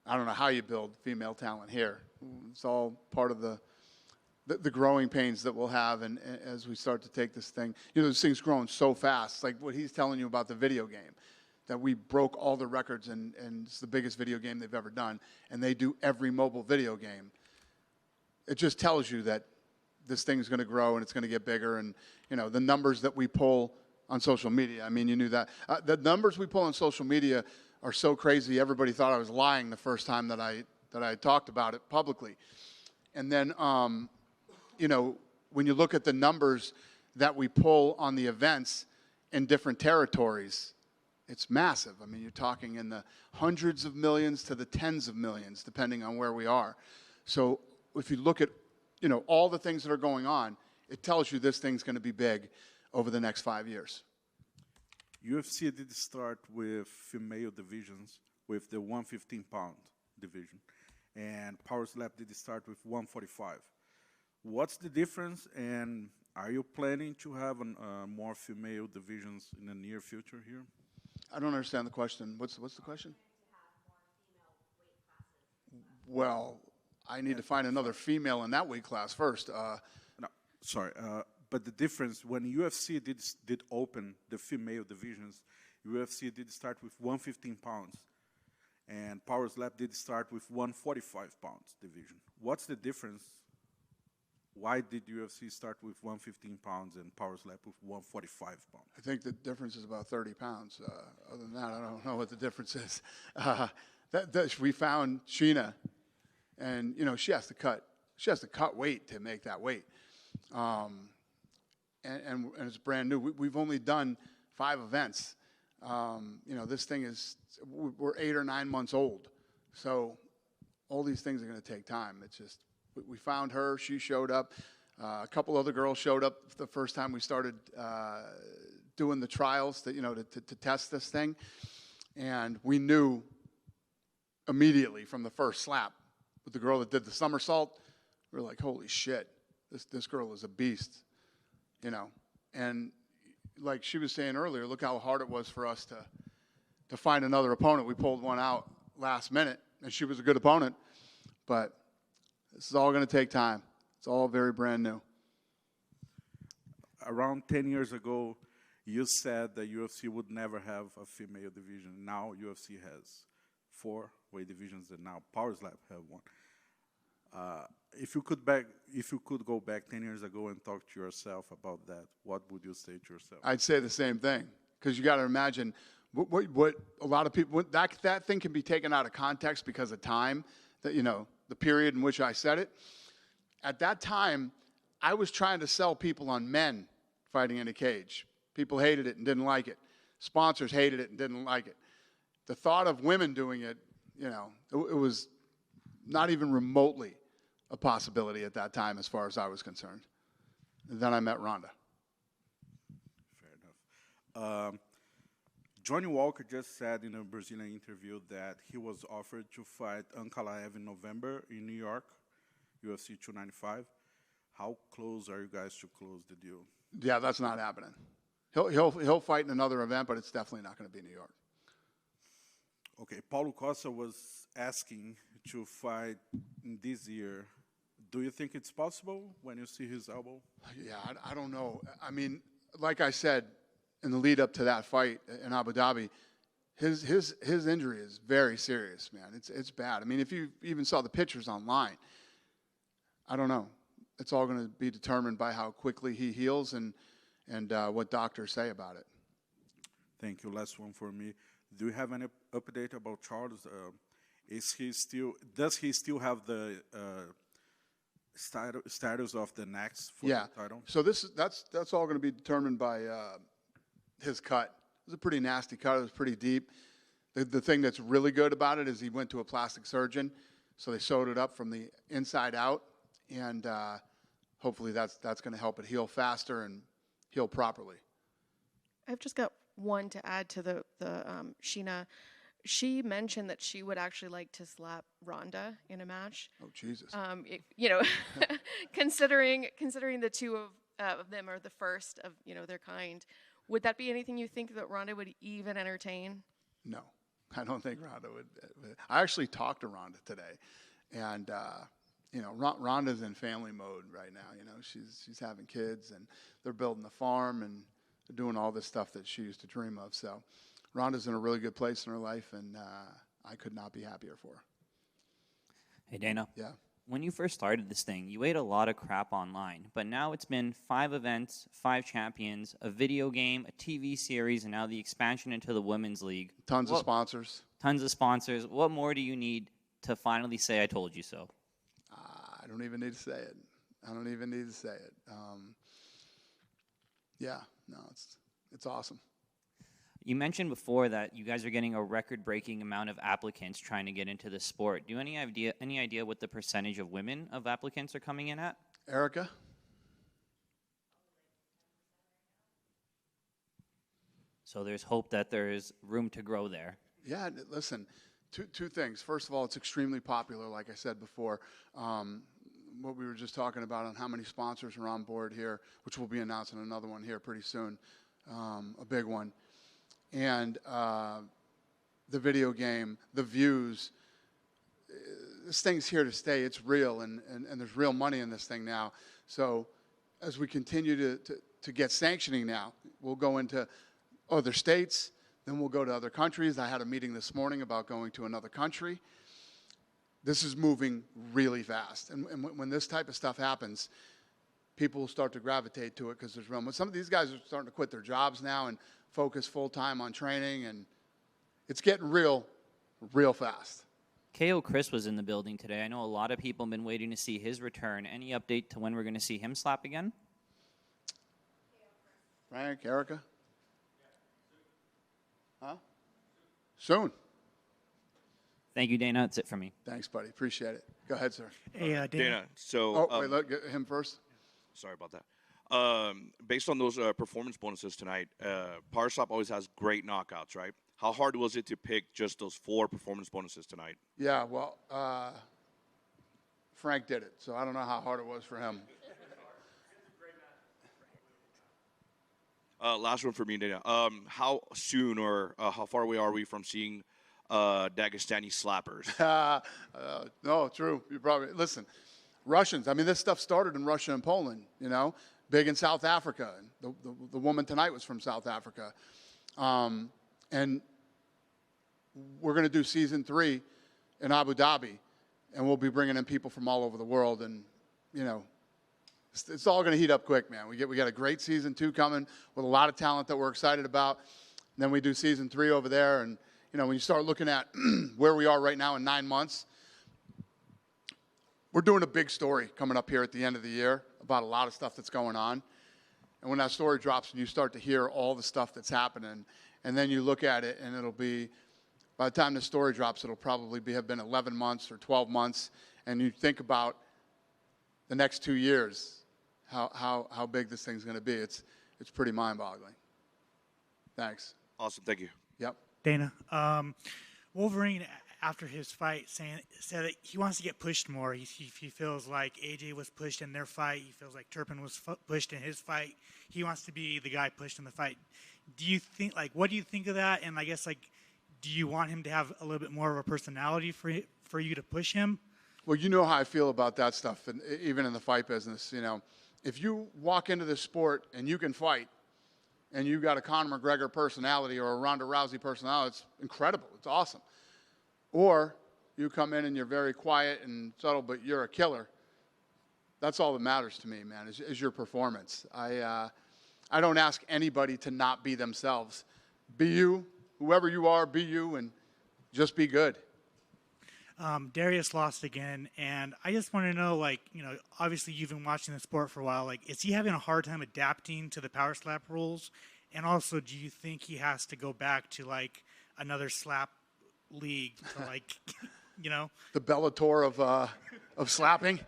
don't know how you build female talent here. It's all part of the growing pains that we'll have, and as we start to take this thing, this thing's growing so fast. Like what he's telling you about the video game, that we broke all the records, and it's the biggest video game they've ever done, and they do every mobile video game. It just tells you that this thing's going to grow and it's going to get bigger, and the numbers that we pull on social media. I mean, you knew that. The numbers we pull on social media are so crazy. Everybody thought I was lying the first time that I talked about it publicly, and then. When you look at the numbers that we pull on the events in different territories, it's massive. I mean, you're talking in the hundreds of millions to the tens of millions, depending on where we are. So if you look at, all the things that are going on, it tells you this thing's going to be big over the next 5 years. UFC did start with female divisions with the 115-pound division, and Power Slap did start with 145. What's the difference, and are you planning to have more female divisions in the near future here? I don't understand the question. What's the question? Well, I need to find another female in that weight class first. No, sorry, but the difference, when UFC did open the female divisions, UFC did start with 115 pounds, and Power Slap did start with 145 pounds division. What's the difference? Why did UFC start with 115 pounds and Power Slap with 145 pounds? I think the difference is about 30 pounds. Other than that, I don't know what the difference is. We found Sheena, and she has to cut weight to make that weight, and it's brand new. We've only done 5 events. This thing we're 8 or 9 months old, so all these things are going to take time. It's just. We found her. She showed up. A couple other girls showed up the first time we started doing the trials to test this thing. And we knew immediately from the first slap with the girl that did the somersault, we were like, holy shit, this girl is a beast, And like she was saying earlier, look how hard it was for us to find another opponent. We pulled one out last minute, and she was a good opponent, but this is all going to take time. It's all very brand new. Around 10 years ago, you said that UFC would never have a female division. Now UFC has 4 weight divisions, and now Power Slap have 1. If you could go back 10 years ago and talk to yourself about that, what would you say to yourself? I'd say the same thing, because you got to imagine what a lot of people that thing can be taken out of context because of time. That the period in which I said it. At that time, I was trying to sell people on men fighting in a cage. People hated it and didn't like it. Sponsors hated it and didn't like it. The thought of women doing it, it was not even remotely a possibility at that time as far as I was concerned. And then I met Ronda. Fair enough. Johnny Walker just said in a Brazilian interview that he was offered to fight Ankalaev in November in New York, UFC 295. How close are you guys to close the deal? Yeah, that's not happening. He'll fight in another event, but it's definitely not going to be New York. Okay, Paulo Costa was asking to fight this year. Do you think it's possible when you see his elbow? Yeah, I don't know. I mean, like I said, in the lead up to that fight in Abu Dhabi, his injury is very serious, man. It's bad. I mean, if you even saw the pictures online, I don't know. It's all going to be determined by how quickly he heals and what doctors say about it. Thank you. Last one for me. Do you have any update about Charles? Does he still have the status of the next for the title? So that's all going to be determined by his cut. It was a pretty nasty cut. It was pretty deep. The thing that's really good about it is he went to a plastic surgeon, so they sewed it up from the inside out, and hopefully that's going to help it heal faster and heal properly. I've just got one to add to the Sheena. she mentioned that she would actually like to slap Ronda in a match. Oh, Jesus. Considering the two of them are the first of their kind, would that be anything you think that Ronda would even entertain? No, I don't think Ronda would. I actually talked to Ronda today, and Ronda's in family mode right now. She's having kids, and they're building the farm, and they're doing all this stuff that she used to dream of. So, Ronda's in a really good place in her life, and I could not be happier for her. Hey, Dana. Yeah. When you first started this thing, you ate a lot of crap online, but now it's been 5 events, 5 champions, a video game, a TV series, and now the expansion into the Women's League. Tons of sponsors. Tons of sponsors. What more do you need to finally say, I told you so? I don't even need to say it. It's awesome. You mentioned before that you guys are getting a record-breaking amount of applicants trying to get into the sport. Do you have any idea what the percentage of women of applicants are coming in at? Erica? So there's hope that there's room to grow there. Yeah, listen, two things. First of all, it's extremely popular, like I said before. What we were just talking about on how many sponsors are on board here, which we'll be announcing another one here pretty soon, a big one. And the video game, the views, this thing's here to stay. It's real, and there's real money in this thing now. So as we continue to get sanctioning now, we'll go into other states, then we'll go to other countries. I had a meeting this morning about going to another country. This is moving really fast. And when this type of stuff happens, people will start to gravitate to it because there's room. Some of these guys are starting to quit their jobs now and focus full-time on training, and it's getting real fast. KO Chris was in the building today. I know a lot of people have been waiting to see his return. Any update to when we're going to see him slap again? Frank, Erica? Huh? Soon. Thank you, Dana. That's it for me. Thanks, buddy. Appreciate it. Go ahead, sir. Hey, Dana, so... wait, let him first. Sorry about that. Based on those performance bonuses tonight, Power Slap always has great knockouts, right? How hard was it to pick just those 4 performance bonuses tonight? Yeah, well, Frank did it, so I don't know how hard it was for him. Last one for me, Dana. How soon or how far away are we from seeing Dagestani slappers? No, true. You probably listen. Russians. I mean, this stuff started in Russia and Poland. Big in South Africa. The woman tonight was from South Africa, and we're going to do season 3 in Abu Dhabi, and we'll be bringing in people from all over the world, and it's all going to heat up quick, man. We got a great season 2 coming with a lot of talent that we're excited about. And then we do season 3 over there, and when you start looking at where we are right now in 9 months, we're doing a big story coming up here at the end of the year about a lot of stuff that's going on. And when that story drops and you start to hear all the stuff that's happening, and then you look at it, and it'll be, by the time the story drops, it'll probably have been 11 months or 12 months, and you think about the next 2 years, how big this thing's going to be. It's pretty mind-boggling. Thanks. Awesome. Thank you. Yep. Dana, Wolverine, after his fight, said that he wants to get pushed more. He feels like AJ was pushed in their fight. He feels like Turpin was pushed in his fight. He wants to be the guy pushed in the fight. Do you think, what do you think of that? And I guess, do you want him to have a little bit more of a personality for you to push him? Well, you know how I feel about that stuff, and even in the fight business. If you walk into this sport and you can fight, and you've got a Conor McGregor personality or a Ronda Rousey personality, it's incredible. It's awesome. Or you come in and you're very quiet and subtle, but you're a killer. That's all that matters to me, man, is your performance. I don't ask anybody to not be themselves. Be you. Whoever you are, be you, and just be good. Darius lost again, and I just want to know, obviously you've been watching the sport for a while. Is he having a hard time adapting to the power slap rules? And also, do you think he has to go back to another slap league to the Bellator of slapping?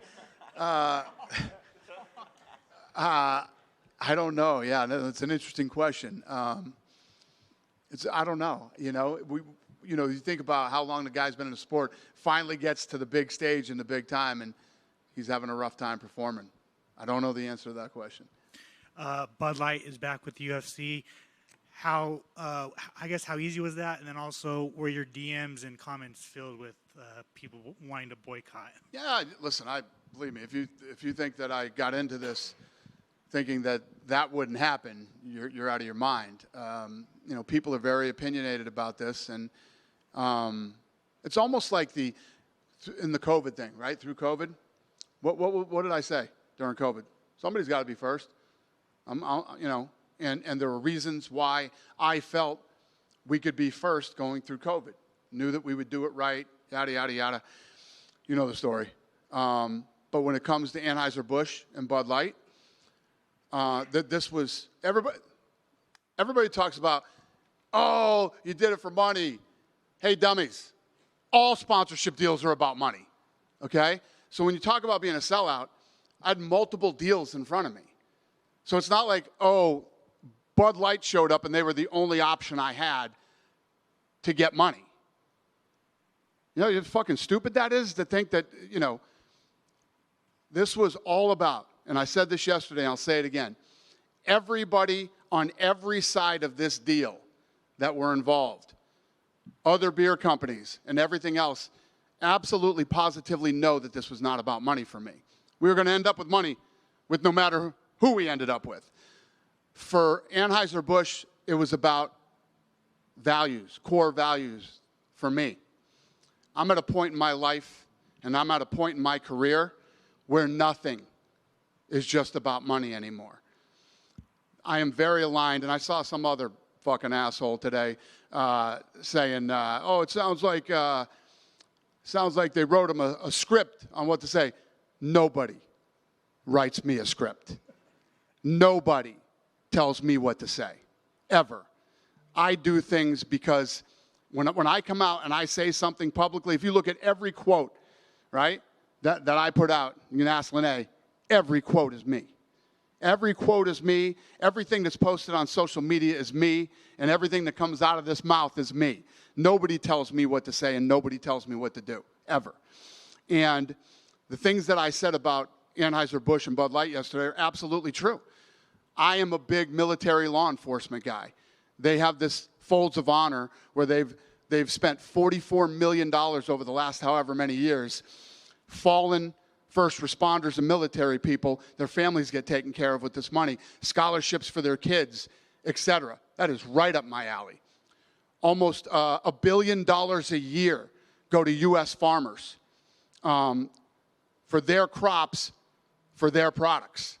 I don't know. Yeah, that's an interesting question. I don't know. you think about how long the guy's been in the sport, finally gets to the big stage in the big time, and he's having a rough time performing. I don't know the answer to that question. Bud Light is back with the UFC. How I guess how easy was that? And then also, were your DMs and comments filled with people wanting to boycott? Yeah, listen, believe me, if you think that I got into this thinking that wouldn't happen, you're out of your mind. People are very opinionated about this, and it's almost like in the COVID thing, right? Through COVID, what did I say during COVID? Somebody's got to be first. And there were reasons why I felt we could be first going through COVID. Knew that we would do it right, yada, yada, yada. You know the story. But when it comes to Anheuser-Busch and Bud Light, this was, everybody talks about, oh, you did it for money. Hey, dummies, all sponsorship deals are about money, okay? So when you talk about being a sellout, I had multiple deals in front of me. So it's not like, oh, Bud Light showed up and they were the only option I had to get money. You know how fucking stupid that is to think that, this was all about, and I said this yesterday and I'll say it again, everybody on every side of this deal that were involved, other beer companies and everything else, absolutely positively know that this was not about money for me. We were going to end up with money with no matter who we ended up with. For Anheuser-Busch, it was about values, core values for me. I'm at a point in my life and I'm at a point in my career where nothing is just about money anymore. I am very aligned, and I saw some other fucking asshole today saying, oh, it sounds like they wrote him a script on what to say. Nobody writes me a script. Nobody tells me what to say, ever. I do things because when I come out and I say something publicly, if you look at every quote, right, that I put out, you can ask Lene, every quote is me. Every quote is me. Everything that's posted on social media is me. And everything that comes out of this mouth is me. Nobody tells me what to say and nobody tells me what to do, ever. And the things that I said about Anheuser-Busch and Bud Light yesterday are absolutely true. I am a big military law enforcement guy. They have this Folds of Honor where they've spent $44 million over the last however many years. Fallen first responders and military people, their families get taken care of with this money, scholarships for their kids, etc. That is right up my alley. Almost $1 billion a year go to U.S. farmers for their crops, for their products.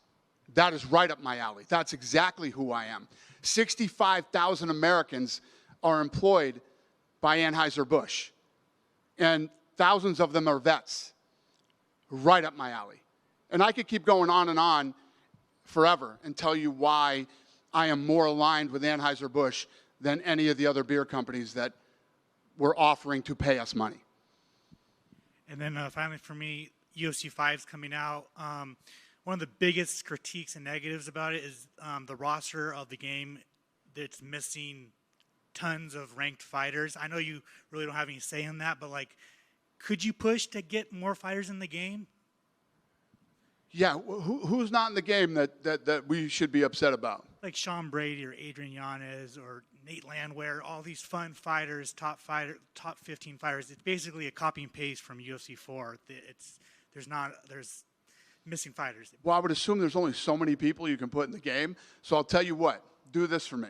That is right up my alley. That's exactly who I am. 65,000 Americans are employed by Anheuser-Busch, and thousands of them are vets. Right up my alley. And I could keep going on and on forever and tell you why I am more aligned with Anheuser-Busch than any of the other beer companies that were offering to pay us money. And then finally for me, UFC 5 is coming out. One of the biggest critiques and negatives about it is the roster of the game that's missing tons of ranked fighters. I know you really don't have any say in that, but could you push to get more fighters in the game? Yeah, who's not in the game that we should be upset about? Like Sean Brady or Adrian Yanez or Nate Landwehr, all these fun fighters, top 15 fighters. It's basically a copy and paste from UFC 4. There's missing fighters. Well, I would assume there's only so many people you can put in the game. So I'll tell you what, do this for me,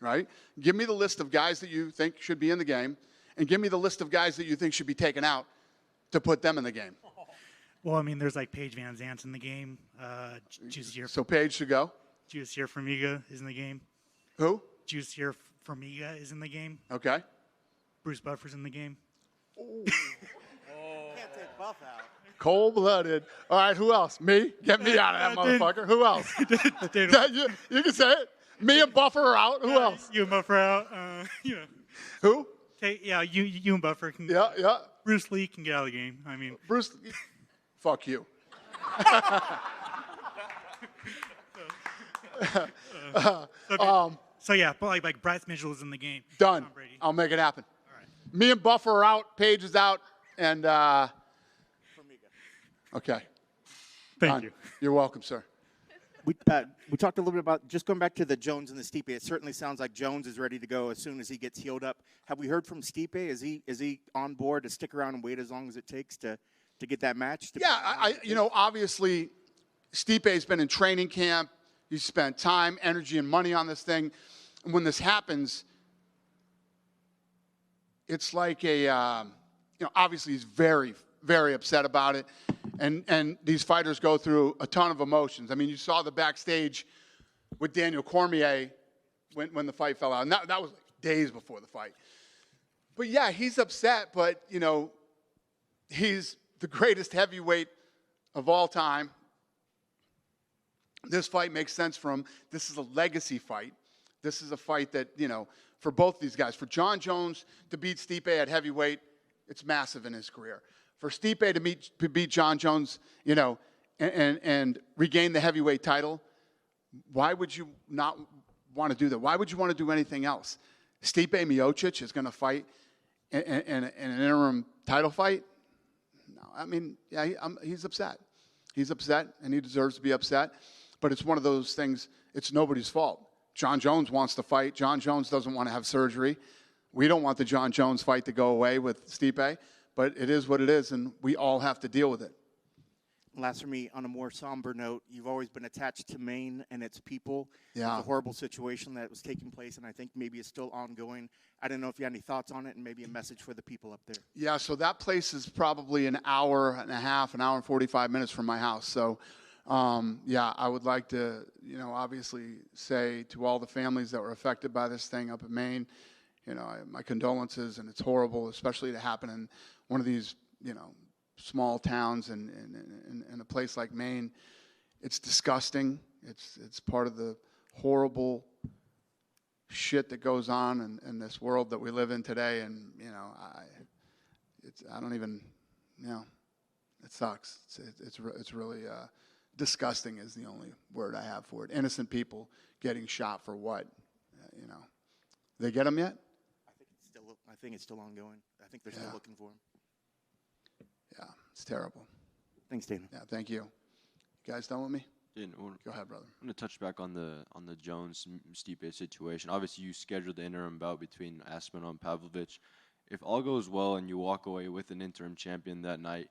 right? Give me the list of guys that you think should be in the game, and give me the list of guys that you think should be taken out to put them in the game. Well, I mean, there's Paige Van Zant's in the game. So Paige should go? Juicer Formiga is in the game. Who? Juicer Formiga is in the game. Okay. Bruce Buffer's in the game. Can't take Buff out. Cold-blooded. All right, who else? Me? Get me out of that motherfucker. Who else? You can say it. Me and Buffer are out. Who else? You and Buffer out. Who? Yeah, you and Buffer can. Yeah. Bruce Lee can get out of the game. I mean, Bruce. Fuck you. So yeah, but Bryce Mitchell is in the game. Done. I'll make it happen. All right. Me and Buffer are out. Paige is out. And, okay. Thank you. You're welcome, sir. We talked a little bit about just going back to the Jones and the Stipe. It certainly sounds like Jones is ready to go as soon as he gets healed up. Have we heard from Stipe? Is he on board to stick around and wait as long as it takes to get that match? Yeah, obviously, Stipe's been in training camp. He's spent time, energy, and money on this thing. And when this happens, it's like obviously he's very, very upset about it. And these fighters go through a ton of emotions. I mean, you saw the backstage with Daniel Cormier when the fight fell out. And that was like days before the fight. But, yeah, he's upset, but, he's the greatest heavyweight of all time. This fight makes sense for him. This is a legacy fight. This is a fight that, for both these guys, for John Jones to beat Stipe at heavyweight, it's massive in his career. For Stipe to beat John Jones, and regain the heavyweight title, why would you not want to do that? Why would you want to do anything else? Stipe Miocic is going to fight in an interim title fight? No, I mean, yeah, he's upset. He's upset, and he deserves to be upset. But it's one of those things, it's nobody's fault. John Jones wants to fight. John Jones doesn't want to have surgery. We don't want the John Jones fight to go away with Stipe. But it is what it is, and we all have to deal with it. Last for me, on a more somber note, you've always been attached to Maine and its people. Yeah. It's a horrible situation that was taking place, and I think maybe it's still ongoing. I don't know if you had any thoughts on it and maybe a message for the people up there. Yeah, so that place is probably an hour and a half, an hour and 45 minutes from my house. So, I would like to, obviously say to all the families that were affected by this thing up in Maine, my condolences, and it's horrible, especially to happen in one of these, small towns and in a place like Maine. It's disgusting. It's part of the horrible shit that goes on in this world that we live in today. And, I don't even, it sucks. It's really disgusting is the only word I have for it. Innocent people getting shot for what? They get them yet? I think it's still ongoing. I think they're still looking for him. Yeah, it's terrible. Thanks, Dana. Yeah, thank you. You guys done with me? Go ahead, brother. I'm going to touch back on the Jones Stipe situation. Obviously, you scheduled the interim bout between Aspinall and Pavlovich. If all goes well and you walk away with an interim champion that night,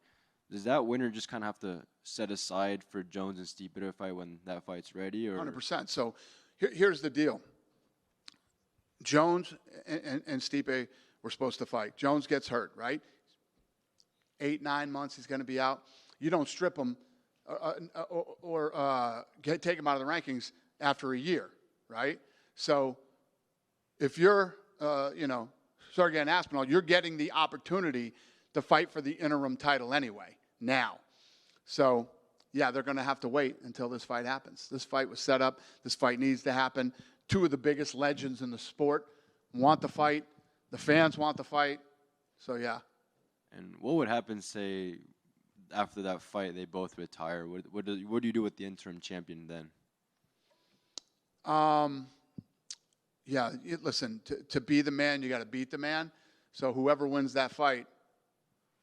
does that winner just kind of have to set aside for Jones and Stipe to fight when that fight's ready? Or 100%. So here's the deal. Jones and Stipe were supposed to fight. Jones gets hurt, right? 8-9 months he's going to be out. You don't strip him or take him out of the rankings after a year, right? So if you're, Sergey Aspinall, you're getting the opportunity to fight for the interim title anyway, now. So, yeah, they're going to have to wait until this fight happens. This fight was set up. This fight needs to happen. Two of the biggest legends in the sport want the fight. The fans want the fight. So, yeah. And what would happen, say, after that fight, they both retire? What do you do with the interim champion then? Listen, to be the man, you got to beat the man. So whoever wins that fight,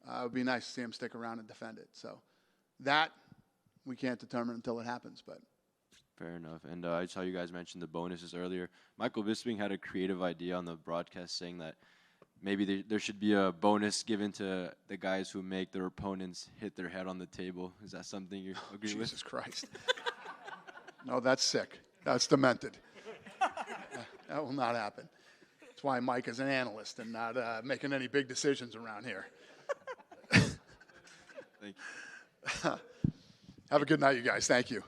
it would be nice to see him stick around and defend it. So that we can't determine until it happens. But fair enough. And I saw you guys mention the bonuses earlier. Michael Bisping had a creative idea on the broadcast saying that maybe there should be a bonus given to the guys who make their opponents hit their head on the table. Is that something you agree with? Jesus Christ. No, that's sick. That's demented. That will not happen. That's why Mike is an analyst and not making any big decisions around here. Thank you. Have a good night, you guys. Thank you.